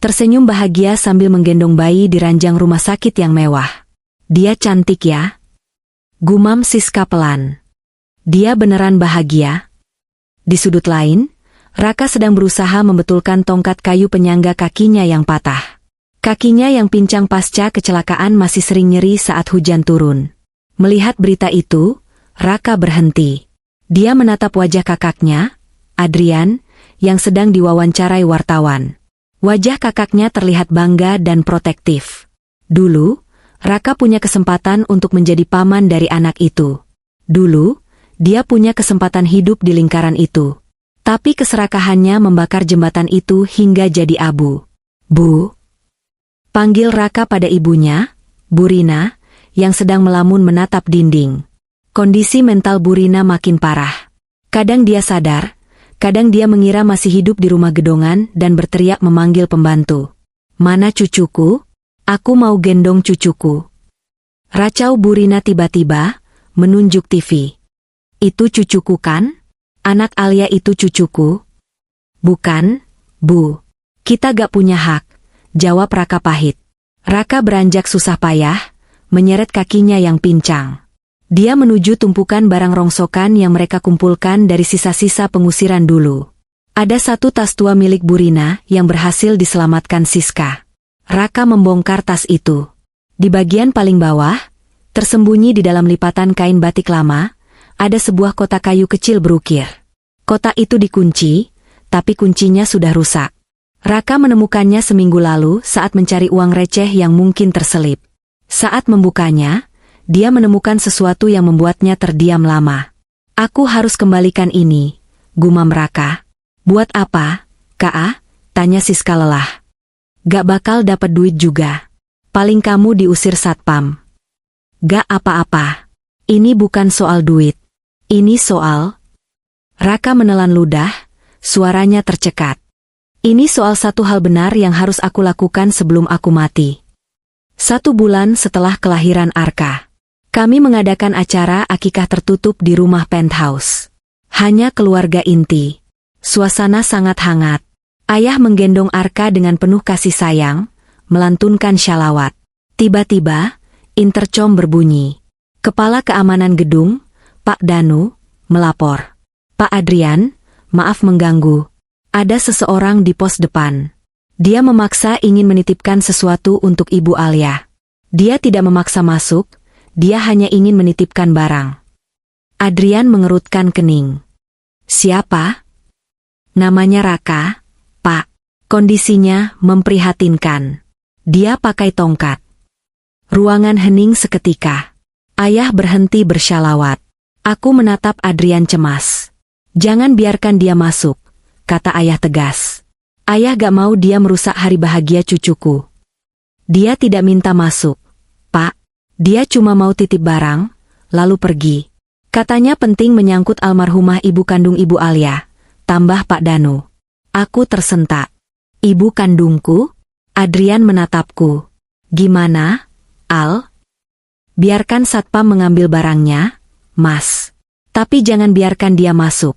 tersenyum bahagia sambil menggendong bayi di ranjang rumah sakit yang mewah. Dia cantik ya? Gumam Siska pelan. Dia beneran bahagia? Di sudut lain, Raka sedang berusaha membetulkan tongkat kayu penyangga kakinya yang patah. Kakinya yang pincang pasca kecelakaan masih sering nyeri saat hujan turun. Melihat berita itu, Raka berhenti. Dia menatap wajah kakaknya, Adrian, yang sedang diwawancarai wartawan. Wajah kakaknya terlihat bangga dan protektif. Dulu, Raka punya kesempatan untuk menjadi paman dari anak itu. Dulu, dia punya kesempatan hidup di lingkaran itu. Tapi keserakahannya membakar jembatan itu hingga jadi abu. Bu. Panggil Raka pada ibunya, Bu Rina, yang sedang melamun menatap dinding. Kondisi mental Bu Rina makin parah. Kadang dia sadar, kadang dia mengira masih hidup di rumah gedongan dan berteriak memanggil pembantu. Mana cucuku? Aku mau gendong cucuku. Racau Bu Rina tiba-tiba, menunjuk TV. Itu cucuku kan? Anak Alia itu cucuku? Bukan, Bu. Kita gak punya hak, jawab Raka pahit. Raka beranjak susah payah, menyeret kakinya yang pincang. Dia menuju tumpukan barang rongsokan yang mereka kumpulkan dari sisa-sisa pengusiran dulu. Ada satu tas tua milik Bu Rina yang berhasil diselamatkan Siska. Raka membongkar tas itu. Di bagian paling bawah, tersembunyi di dalam lipatan kain batik lama, ada sebuah kotak kayu kecil berukir. Kotak itu dikunci, tapi kuncinya sudah rusak. Raka menemukannya seminggu lalu saat mencari uang receh yang mungkin terselip. Saat membukanya, dia menemukan sesuatu yang membuatnya terdiam lama. Aku harus kembalikan ini, gumam Raka. Buat apa, Kak? Tanya Siska lelah. Gak bakal dapat duit juga. Paling kamu diusir satpam. Gak apa-apa. Ini bukan soal duit. Ini soal... Raka menelan ludah, suaranya tercekat. Ini soal satu hal benar yang harus aku lakukan sebelum aku mati. 1 bulan setelah kelahiran Arka, kami mengadakan acara akikah tertutup di rumah penthouse. Hanya keluarga inti. Suasana sangat hangat. Ayah menggendong Arka dengan penuh kasih sayang, melantunkan syalawat. Tiba-tiba, intercom berbunyi. Kepala keamanan gedung, Pak Danu, melapor. Pak Adrian, maaf mengganggu. Ada seseorang di pos depan. Dia memaksa ingin menitipkan sesuatu untuk Ibu Alia. Dia tidak memaksa masuk, dia hanya ingin menitipkan barang. Adrian mengerutkan kening. Siapa? Namanya Raka, Pak. Kondisinya memprihatinkan. Dia pakai tongkat. Ruangan hening seketika. Ayah berhenti bersyalawat. Aku menatap Adrian cemas. Jangan biarkan dia masuk, kata ayah tegas. Ayah gak mau dia merusak hari bahagia cucuku. Dia tidak minta masuk, Pak. Dia cuma mau titip barang, lalu pergi. Katanya penting menyangkut almarhumah ibu kandung Ibu Alia, tambah Pak Danu. Aku tersentak. Ibu kandungku? Adrian menatapku. Gimana, Al? Biarkan satpam mengambil barangnya, Mas. Tapi jangan biarkan dia masuk.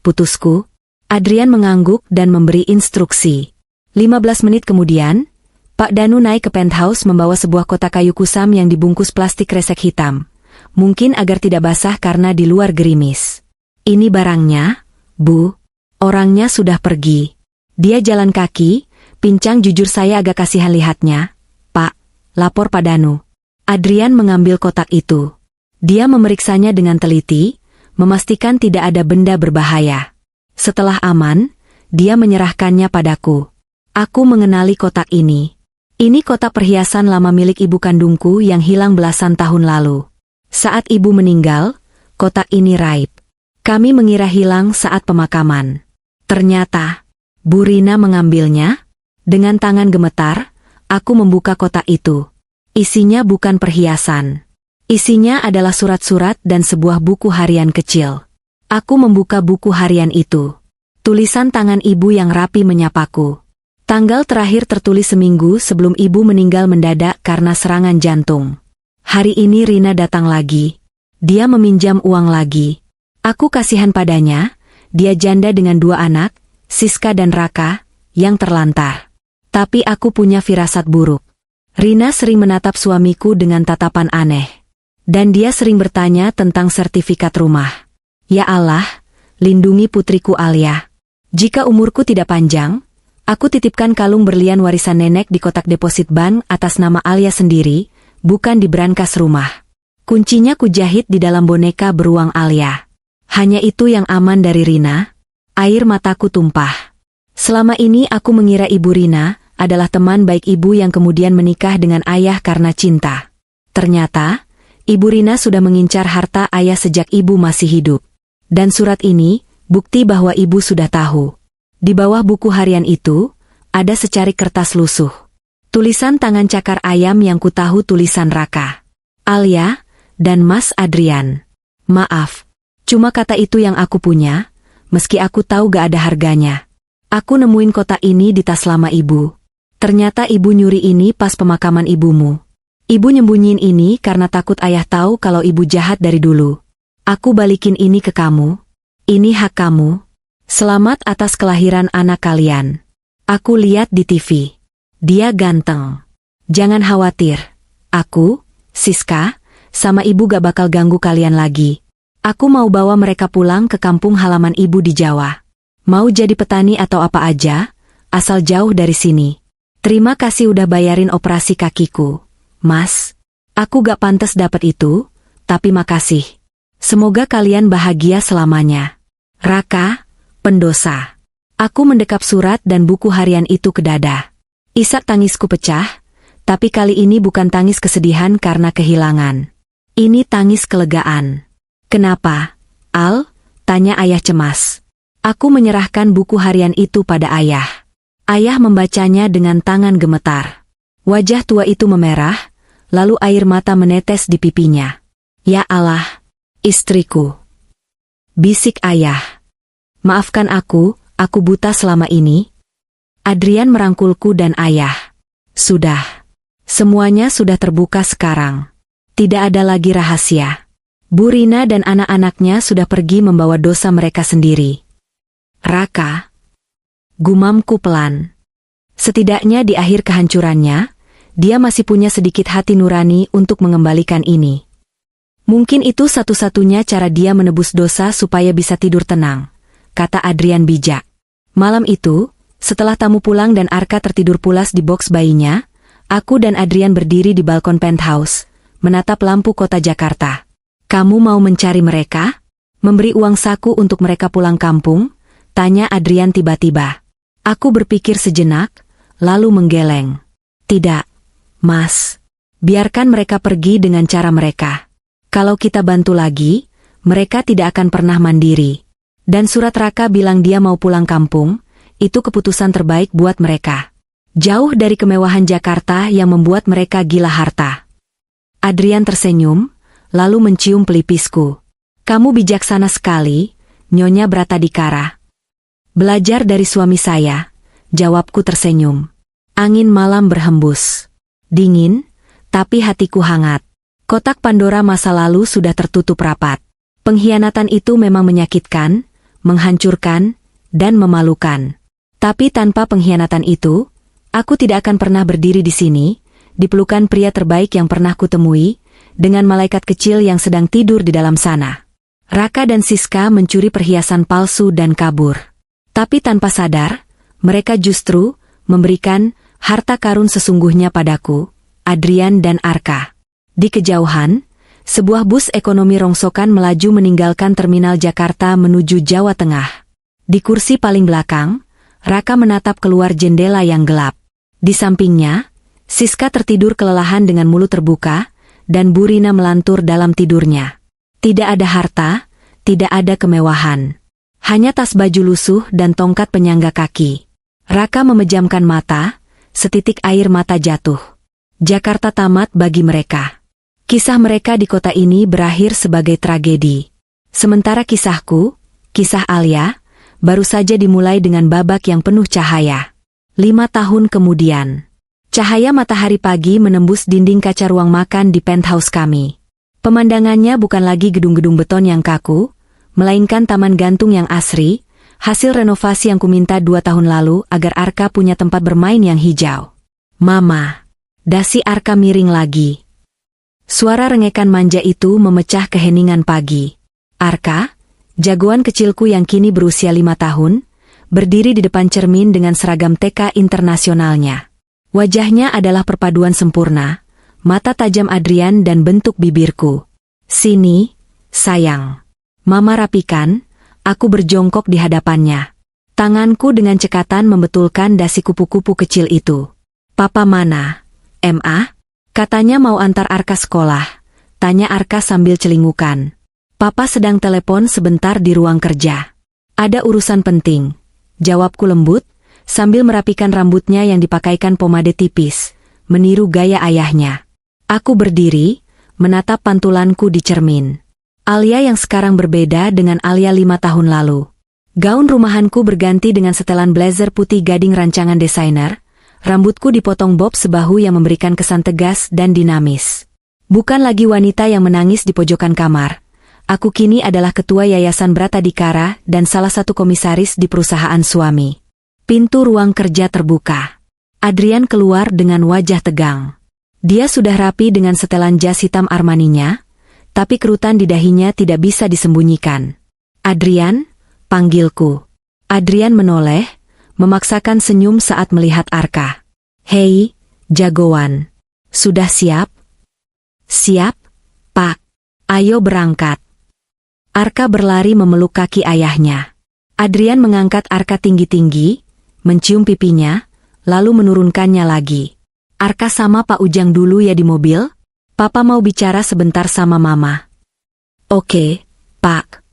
Putusku. Adrian mengangguk dan memberi instruksi. 15 menit kemudian, Pak Danu naik ke penthouse membawa sebuah kotak kayu kusam yang dibungkus plastik kresek hitam. Mungkin agar tidak basah karena di luar gerimis. Ini barangnya, Bu. Orangnya sudah pergi. Dia jalan kaki, pincang jujur saya agak kasihan lihatnya. Pak, lapor Pak Danu. Adrian mengambil kotak itu. Dia memeriksanya dengan teliti, memastikan tidak ada benda berbahaya. Setelah aman, dia menyerahkannya padaku. Aku mengenali kotak ini. Ini kotak perhiasan lama milik ibu kandungku yang hilang belasan tahun lalu. Saat ibu meninggal, kotak ini raib. Kami mengira hilang saat pemakaman. Ternyata, Bu Rina mengambilnya. Dengan tangan gemetar, aku membuka kotak itu. Isinya bukan perhiasan. Isinya adalah surat-surat dan sebuah buku harian kecil. Aku membuka buku harian itu. Tulisan tangan ibu yang rapi menyapaku. Tanggal terakhir tertulis seminggu sebelum ibu meninggal mendadak karena serangan jantung. Hari ini Rina datang lagi. Dia meminjam uang lagi. Aku kasihan padanya, dia janda dengan 2 anak, Siska dan Raka, yang terlantar. Tapi aku punya firasat buruk. Rina sering menatap suamiku dengan tatapan aneh. Dan dia sering bertanya tentang sertifikat rumah. Ya Allah, lindungi putriku Alia. Jika umurku tidak panjang, aku titipkan kalung berlian warisan nenek di kotak deposit bank atas nama Alia sendiri, bukan di brankas rumah. Kuncinya kujahit di dalam boneka beruang Alia. Hanya itu yang aman dari Rina. Air mataku tumpah. Selama ini aku mengira Ibu Rina adalah teman baik ibu yang kemudian menikah dengan ayah karena cinta. Ternyata, Ibu Rina sudah mengincar harta ayah sejak ibu masih hidup. Dan surat ini, bukti bahwa ibu sudah tahu. Di bawah buku harian itu, ada secarik kertas lusuh. Tulisan tangan cakar ayam yang kutahu tulisan Raka, Alia, dan Mas Adrian. Maaf, cuma kata itu yang aku punya, meski aku tahu gak ada harganya. Aku nemuin kotak ini di tas lama ibu. Ternyata ibu nyuri ini pas pemakaman ibumu. Ibu nyembunyiin ini karena takut ayah tahu kalau ibu jahat dari dulu. Aku balikin ini ke kamu. Ini hak kamu. Selamat atas kelahiran anak kalian. Aku lihat di TV. Dia ganteng. Jangan khawatir. Aku, Siska, sama ibu gak bakal ganggu kalian lagi. Aku mau bawa mereka pulang ke kampung halaman ibu di Jawa. Mau jadi petani atau apa aja, asal jauh dari sini. Terima kasih udah bayarin operasi kakiku, Mas. Aku gak pantas dapat itu, tapi makasih. Semoga kalian bahagia selamanya. Raka, pendosa. Aku mendekap surat dan buku harian itu ke dada. Isak tangisku pecah, tapi kali ini bukan tangis kesedihan karena kehilangan. Ini tangis kelegaan. Kenapa, Al? Tanya ayah cemas. Aku menyerahkan buku harian itu pada ayah. Ayah membacanya dengan tangan gemetar. Wajah tua itu memerah, lalu air mata menetes di pipinya. Ya Allah, istriku. Bisik ayah. Maafkan aku buta selama ini. Adrian merangkulku dan ayah. Sudah. Semuanya sudah terbuka sekarang. Tidak ada lagi rahasia. Bu Rina dan anak-anaknya sudah pergi membawa dosa mereka sendiri. Raka. Gumamku pelan. Setidaknya di akhir kehancurannya, dia masih punya sedikit hati nurani untuk mengembalikan ini. Mungkin itu satu-satunya cara dia menebus dosa supaya bisa tidur tenang, kata Adrian bijak. Malam itu, setelah tamu pulang dan Arka tertidur pulas di box bayinya, aku dan Adrian berdiri di balkon penthouse, menatap lampu kota Jakarta. Kamu mau mencari mereka? Memberi uang saku untuk mereka pulang kampung? Tanya Adrian tiba-tiba. Aku berpikir sejenak, lalu menggeleng. Tidak, Mas. Biarkan mereka pergi dengan cara mereka. Kalau kita bantu lagi, mereka tidak akan pernah mandiri. Dan surat Raka bilang dia mau pulang kampung, itu keputusan terbaik buat mereka. Jauh dari kemewahan Jakarta yang membuat mereka gila harta. Adrian tersenyum, lalu mencium pelipisku. Kamu bijaksana sekali, Nyonya Bratadikara. Belajar dari suami saya, jawabku tersenyum. Angin malam berhembus. Dingin, tapi hatiku hangat. Kotak Pandora masa lalu sudah tertutup rapat. Pengkhianatan itu memang menyakitkan, menghancurkan, dan memalukan. Tapi tanpa pengkhianatan itu, aku tidak akan pernah berdiri di sini, di pelukan pria terbaik yang pernah kutemui, dengan malaikat kecil yang sedang tidur di dalam sana. Raka dan Siska mencuri perhiasan palsu dan kabur. Tapi tanpa sadar, mereka justru memberikan harta karun sesungguhnya padaku, Adrian dan Arka. Di kejauhan, sebuah bus ekonomi rongsokan melaju meninggalkan terminal Jakarta menuju Jawa Tengah. Di kursi paling belakang, Raka menatap keluar jendela yang gelap. Di sampingnya, Siska tertidur kelelahan dengan mulut terbuka, dan Burina melantur dalam tidurnya. Tidak ada harta, tidak ada kemewahan. Hanya tas baju lusuh dan tongkat penyangga kaki. Raka memejamkan mata, setitik air mata jatuh. Jakarta tamat bagi mereka. Kisah mereka di kota ini berakhir sebagai tragedi. Sementara kisahku, kisah Alia, baru saja dimulai dengan babak yang penuh cahaya. 5 tahun kemudian, cahaya matahari pagi menembus dinding kaca ruang makan di penthouse kami. Pemandangannya bukan lagi gedung-gedung beton yang kaku, melainkan taman gantung yang asri, hasil renovasi yang kuminta 2 tahun lalu agar Arka punya tempat bermain yang hijau. Mama, dasi Arka miring lagi. Suara rengekan manja itu memecah keheningan pagi. Arka, jagoan kecilku yang kini berusia 5 tahun, berdiri di depan cermin dengan seragam TK internasionalnya. Wajahnya adalah perpaduan sempurna, mata tajam Adrian dan bentuk bibirku. Sini, sayang. Mama rapikan, aku berjongkok di hadapannya. Tanganku dengan cekatan membetulkan dasi kupu-kupu kecil itu. Papa mana? MA? Katanya mau antar Arka sekolah. Tanya Arka sambil celingukan. Papa sedang telepon sebentar di ruang kerja. Ada urusan penting. Jawabku lembut, sambil merapikan rambutnya yang dipakaikan pomade tipis, meniru gaya ayahnya. Aku berdiri, menatap pantulanku di cermin. Alia yang sekarang berbeda dengan Alia 5 tahun lalu. Gaun rumahanku berganti dengan setelan blazer putih gading rancangan desainer, rambutku dipotong bob sebahu yang memberikan kesan tegas dan dinamis. Bukan lagi wanita yang menangis di pojokan kamar. Aku kini adalah ketua Yayasan Bratadikara dan salah satu komisaris di perusahaan suami. Pintu ruang kerja terbuka. Adrian keluar dengan wajah tegang. Dia sudah rapi dengan setelan jas hitam Armaninya, tapi kerutan di dahinya tidak bisa disembunyikan. Adrian, panggilku. Adrian menoleh, memaksakan senyum saat melihat Arka. Hei, jagoan. Sudah siap? Siap, Pak. Ayo berangkat. Arka berlari memeluk kaki ayahnya. Adrian mengangkat Arka tinggi-tinggi, mencium pipinya, lalu menurunkannya lagi. Arka sama Pak Ujang dulu ya di mobil? Papa mau bicara sebentar sama Mama. Oke, Pak.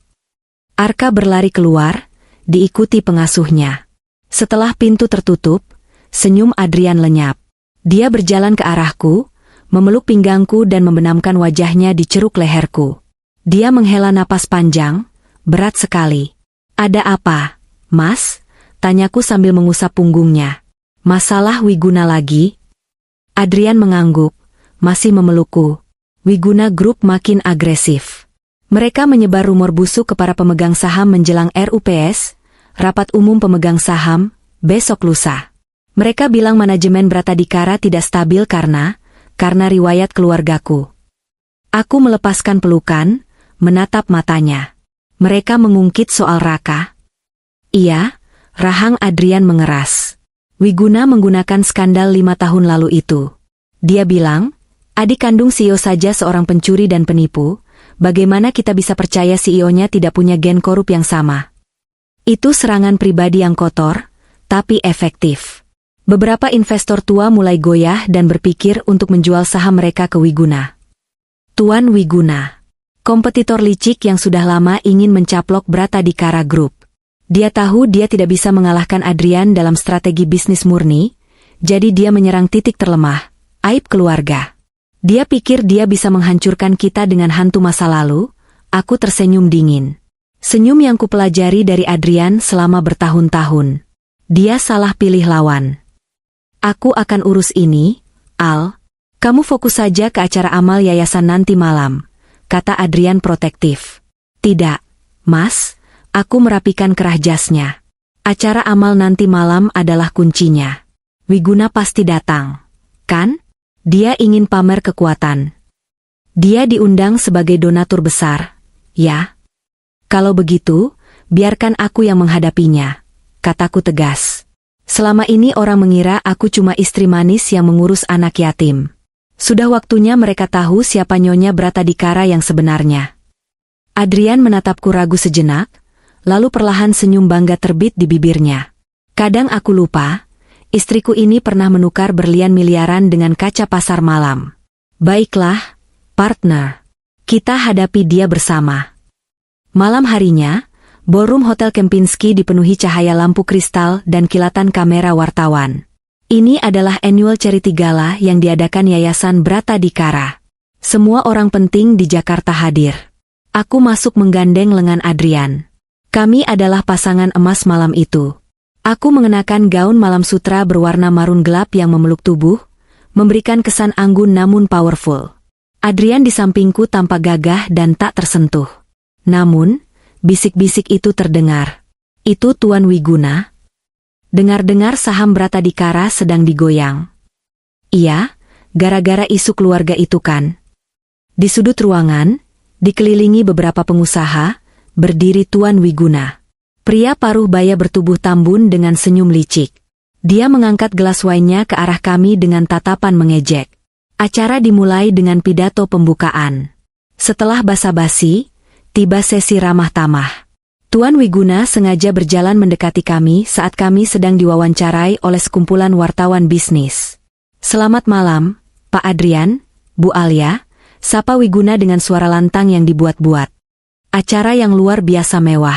Arka berlari keluar, diikuti pengasuhnya. Setelah pintu tertutup, senyum Adrian lenyap. Dia berjalan ke arahku, memeluk pinggangku dan membenamkan wajahnya di ceruk leherku. Dia menghela napas panjang, berat sekali. Ada apa, Mas? Tanyaku sambil mengusap punggungnya. Masalah Wiguna lagi? Adrian mengangguk, masih memelukku. Wiguna Group makin agresif. Mereka menyebar rumor busuk ke para pemegang saham menjelang RUPS, Rapat Umum Pemegang Saham, besok lusa. Mereka bilang manajemen Bratadikara tidak stabil karena riwayat keluargaku. Aku melepaskan pelukan, menatap matanya. Mereka mengungkit soal Raka. Iya, rahang Adrian mengeras. Wiguna menggunakan skandal 5 tahun lalu itu. Dia bilang, adik kandung CEO saja seorang pencuri dan penipu, bagaimana kita bisa percaya CEO-nya tidak punya gen korup yang sama? Itu serangan pribadi yang kotor, tapi efektif. Beberapa investor tua mulai goyah dan berpikir untuk menjual saham mereka ke Wiguna. Tuan Wiguna, kompetitor licik yang sudah lama ingin mencaplok Bratadikara Group. Dia tahu dia tidak bisa mengalahkan Adrian dalam strategi bisnis murni, jadi dia menyerang titik terlemah, aib keluarga. Dia pikir dia bisa menghancurkan kita dengan hantu masa lalu. Aku tersenyum dingin. Senyum yang kupelajari dari Adrian selama bertahun-tahun. Dia salah pilih lawan. Aku akan urus ini, Al. Kamu fokus saja ke acara amal yayasan nanti malam, kata Adrian protektif. Tidak, Mas, aku merapikan kerah jasnya. Acara amal nanti malam adalah kuncinya. Wiguna pasti datang, kan? Dia ingin pamer kekuatan. Dia diundang sebagai donatur besar, ya? Kalau begitu, biarkan aku yang menghadapinya, kataku tegas. Selama ini orang mengira aku cuma istri manis yang mengurus anak yatim. Sudah waktunya mereka tahu siapa Nyonya Bratadikara yang sebenarnya. Adrian menatapku ragu sejenak, lalu perlahan senyum bangga terbit di bibirnya. Kadang aku lupa, istriku ini pernah menukar berlian miliaran dengan kaca pasar malam. Baiklah, partner. Kita hadapi dia bersama. Malam harinya, ballroom Hotel Kempinski dipenuhi cahaya lampu kristal dan kilatan kamera wartawan. Ini adalah annual charity gala yang diadakan Yayasan Bratadikara. Semua orang penting di Jakarta hadir. Aku masuk menggandeng lengan Adrian. Kami adalah pasangan emas malam itu. Aku mengenakan gaun malam sutra berwarna marun gelap yang memeluk tubuh, memberikan kesan anggun namun powerful. Adrian di sampingku tampak gagah dan tak tersentuh. Namun, bisik-bisik itu terdengar. Itu Tuan Wiguna? Dengar-dengar saham Bratadikara sedang digoyang. Iya, gara-gara isu keluarga itu kan. Di sudut ruangan, dikelilingi beberapa pengusaha, berdiri Tuan Wiguna. Pria paruh baya bertubuh tambun dengan senyum licik. Dia mengangkat gelas wine-nya ke arah kami dengan tatapan mengejek. Acara dimulai dengan pidato pembukaan. Setelah basa-basi, tiba sesi ramah tamah. Tuan Wiguna sengaja berjalan mendekati kami saat kami sedang diwawancarai oleh sekumpulan wartawan bisnis. Selamat malam, Pak Adrian, Bu Alia, sapa Wiguna dengan suara lantang yang dibuat-buat. Acara yang luar biasa mewah.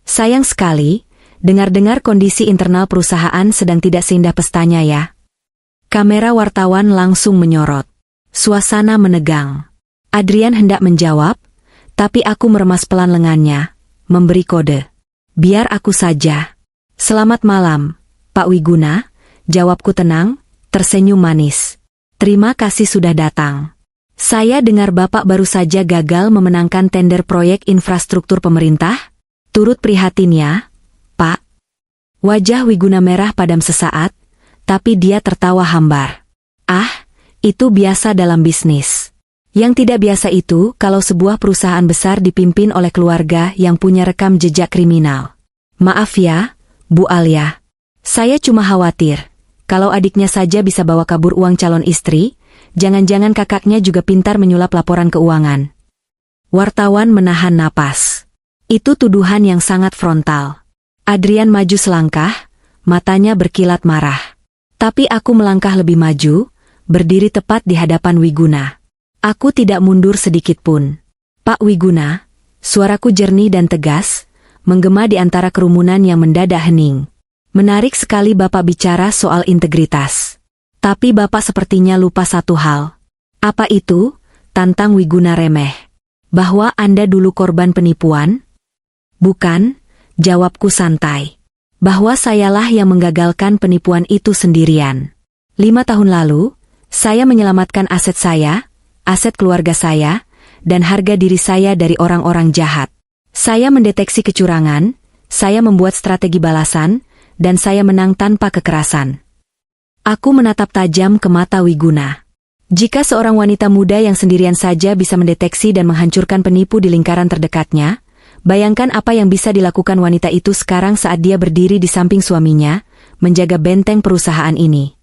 Sayang sekali, dengar-dengar kondisi internal perusahaan sedang tidak seindah pestanya ya. Kamera wartawan langsung menyorot. Suasana menegang. Adrian hendak menjawab, tapi aku meremas pelan lengannya, memberi kode. Biar aku saja. Selamat malam, Pak Wiguna, jawabku tenang, tersenyum manis. Terima kasih sudah datang. Saya dengar Bapak baru saja gagal memenangkan tender proyek infrastruktur pemerintah. Turut prihatin ya, Pak. Wajah Wiguna merah padam sesaat, tapi dia tertawa hambar. Ah, itu biasa dalam bisnis. Yang tidak biasa itu kalau sebuah perusahaan besar dipimpin oleh keluarga yang punya rekam jejak kriminal. Maaf ya, Bu Alia. Saya cuma khawatir, kalau adiknya saja bisa bawa kabur uang calon istri, jangan-jangan kakaknya juga pintar menyulap laporan keuangan. Wartawan menahan napas. Itu tuduhan yang sangat frontal. Adrian maju selangkah, matanya berkilat marah. Tapi aku melangkah lebih maju, berdiri tepat di hadapan Wiguna. Aku tidak mundur sedikit pun. Pak Wiguna, suaraku jernih dan tegas, menggema di antara kerumunan yang mendadak hening. Menarik sekali Bapak bicara soal integritas. Tapi Bapak sepertinya lupa satu hal. Apa itu? Tantang Wiguna remeh. Bahwa Anda dulu korban penipuan? Bukan, jawabku santai. Bahwa sayalah yang menggagalkan penipuan itu sendirian. 5 tahun lalu, saya menyelamatkan aset saya, aset keluarga saya, dan harga diri saya dari orang-orang jahat. Saya mendeteksi kecurangan, saya membuat strategi balasan, dan saya menang tanpa kekerasan. Aku menatap tajam ke mata Wiguna. Jika seorang wanita muda yang sendirian saja bisa mendeteksi dan menghancurkan penipu di lingkaran terdekatnya, bayangkan apa yang bisa dilakukan wanita itu sekarang saat dia berdiri di samping suaminya, menjaga benteng perusahaan ini.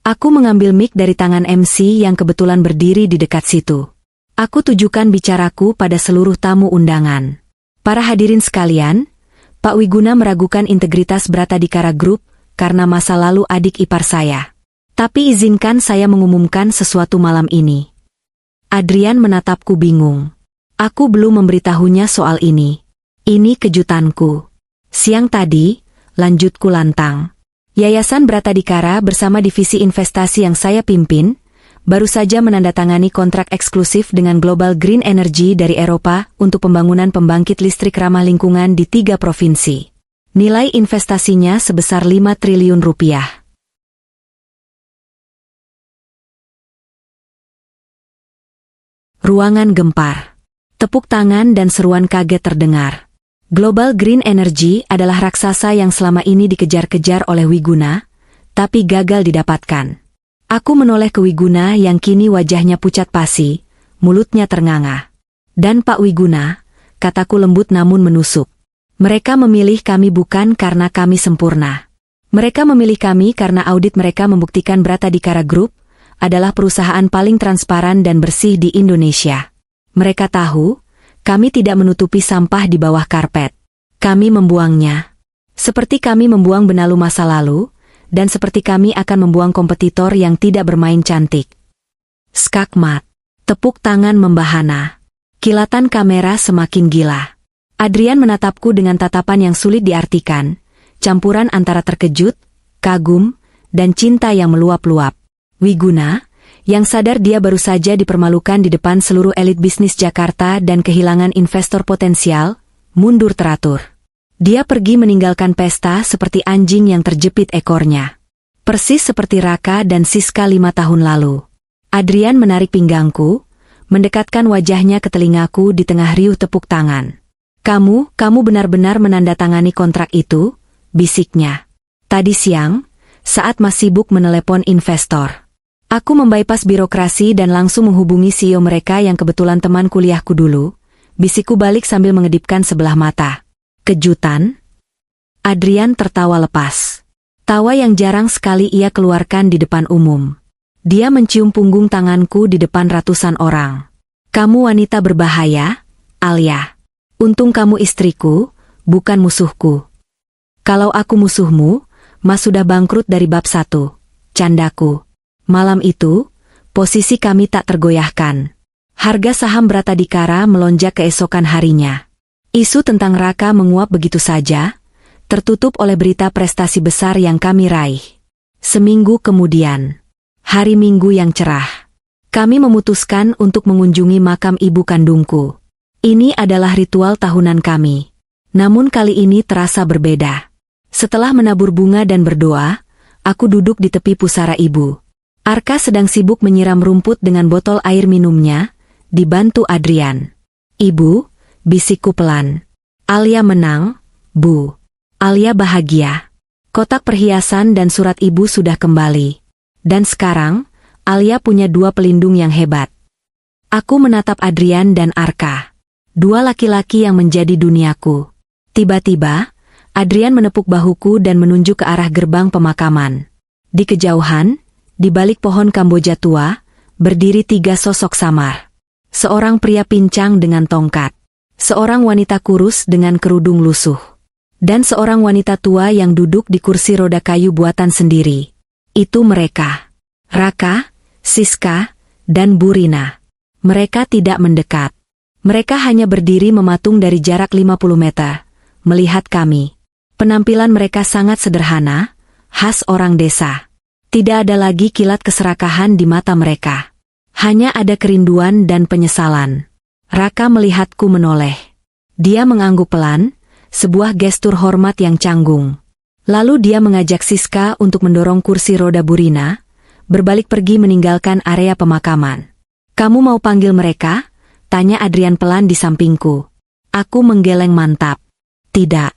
Aku mengambil mic dari tangan MC yang kebetulan berdiri di dekat situ. Aku tujukan bicaraku pada seluruh tamu undangan. Para hadirin sekalian, Pak Wiguna meragukan integritas Bratadikara Group karena masa lalu adik ipar saya. Tapi izinkan saya mengumumkan sesuatu malam ini. Adrian menatapku bingung. Aku belum memberitahunya soal ini. Ini kejutanku. Siang tadi, lanjutku lantang. Yayasan Bratadikara bersama divisi investasi yang saya pimpin, baru saja menandatangani kontrak eksklusif dengan Global Green Energy dari Eropa untuk pembangunan pembangkit listrik ramah lingkungan di 3 provinsi. Nilai investasinya sebesar 5 triliun rupiah. Ruangan gempar. Tepuk tangan dan seruan kaget terdengar. Global Green Energy adalah raksasa yang selama ini dikejar-kejar oleh Wiguna, tapi gagal didapatkan. Aku menoleh ke Wiguna yang kini wajahnya pucat pasi, mulutnya ternganga. Dan Pak Wiguna, kataku lembut namun menusuk. Mereka memilih kami bukan karena kami sempurna. Mereka memilih kami karena audit mereka membuktikan Bratadikara Group adalah perusahaan paling transparan dan bersih di Indonesia. Mereka tahu, kami tidak menutupi sampah di bawah karpet. Kami membuangnya. Seperti kami membuang benalu masa lalu, dan seperti kami akan membuang kompetitor yang tidak bermain cantik. Skakmat. Tepuk tangan membahana. Kilatan kamera semakin gila. Adrian menatapku dengan tatapan yang sulit diartikan, campuran antara terkejut, kagum, dan cinta yang meluap-luap. Wiguna, yang sadar dia baru saja dipermalukan di depan seluruh elit bisnis Jakarta dan kehilangan investor potensial, mundur teratur. Dia pergi meninggalkan pesta seperti anjing yang terjepit ekornya. Persis seperti Raka dan Siska 5 tahun lalu. Adrian menarik pinggangku, mendekatkan wajahnya ke telingaku di tengah riuh tepuk tangan. Kamu benar-benar menandatangani kontrak itu, bisiknya. Tadi siang, saat Mas sibuk menelepon investor. Aku membypass birokrasi dan langsung menghubungi CEO mereka yang kebetulan teman kuliahku dulu, bisikku balik sambil mengedipkan sebelah mata. Kejutan? Adrian tertawa lepas. Tawa yang jarang sekali ia keluarkan di depan umum. Dia mencium punggung tanganku di depan ratusan orang. Kamu wanita berbahaya, Alia. Untung kamu istriku, bukan musuhku. Kalau aku musuhmu, Mas sudah bangkrut dari bab 1. Candaku. Malam itu, posisi kami tak tergoyahkan. Harga saham Bratadikara melonjak keesokan harinya. Isu tentang Raka menguap begitu saja, tertutup oleh berita prestasi besar yang kami raih. Seminggu kemudian, hari Minggu yang cerah, kami memutuskan untuk mengunjungi makam ibu kandungku. Ini adalah ritual tahunan kami. Namun kali ini terasa berbeda. Setelah menabur bunga dan berdoa, aku duduk di tepi pusara ibu. Arka sedang sibuk menyiram rumput dengan botol air minumnya, dibantu Adrian. Ibu, bisikku pelan. Alia menang, Bu. Alia bahagia. Kotak perhiasan dan surat ibu sudah kembali. Dan sekarang, Alia punya 2 pelindung yang hebat. Aku menatap Adrian dan Arka. 2 laki-laki yang menjadi duniaku. Tiba-tiba, Adrian menepuk bahuku dan menunjuk ke arah gerbang pemakaman. Di kejauhan, di balik pohon Kamboja tua, berdiri 3 sosok samar. Seorang pria pincang dengan tongkat. Seorang wanita kurus dengan kerudung lusuh. Dan seorang wanita tua yang duduk di kursi roda kayu buatan sendiri. Itu mereka. Raka, Siska, dan Burina. Mereka tidak mendekat. Mereka hanya berdiri mematung dari jarak 50 meter, melihat kami. Penampilan mereka sangat sederhana, khas orang desa. Tidak ada lagi kilat keserakahan di mata mereka. Hanya ada kerinduan dan penyesalan. Raka melihatku menoleh. Dia mengangguk pelan, sebuah gestur hormat yang canggung. Lalu dia mengajak Siska untuk mendorong kursi roda Burina, berbalik pergi meninggalkan area pemakaman. Kamu mau panggil mereka? Tanya Adrian pelan di sampingku. Aku menggeleng mantap. Tidak.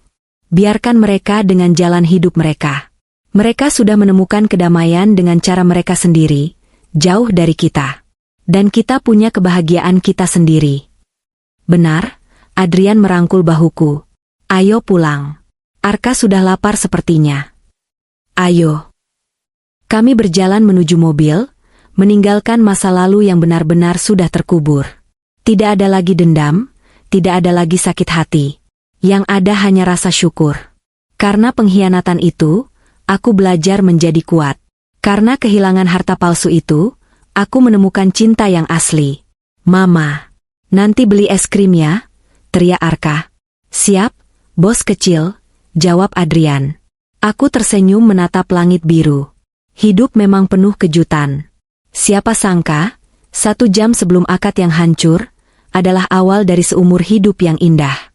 Biarkan mereka dengan jalan hidup mereka. Mereka sudah menemukan kedamaian dengan cara mereka sendiri, jauh dari kita. Dan kita punya kebahagiaan kita sendiri. Benar, Adrian merangkul bahuku. Ayo pulang. Arka sudah lapar sepertinya. Ayo. Kami berjalan menuju mobil, meninggalkan masa lalu yang benar-benar sudah terkubur. Tidak ada lagi dendam, tidak ada lagi sakit hati. Yang ada hanya rasa syukur. Karena pengkhianatan itu, aku belajar menjadi kuat. Karena kehilangan harta palsu itu, aku menemukan cinta yang asli. Mama, nanti beli es krim ya, teriak Arka. Siap, bos kecil, jawab Adrian. Aku tersenyum menatap langit biru. Hidup memang penuh kejutan. Siapa sangka, 1 jam sebelum akad yang hancur, adalah awal dari seumur hidup yang indah.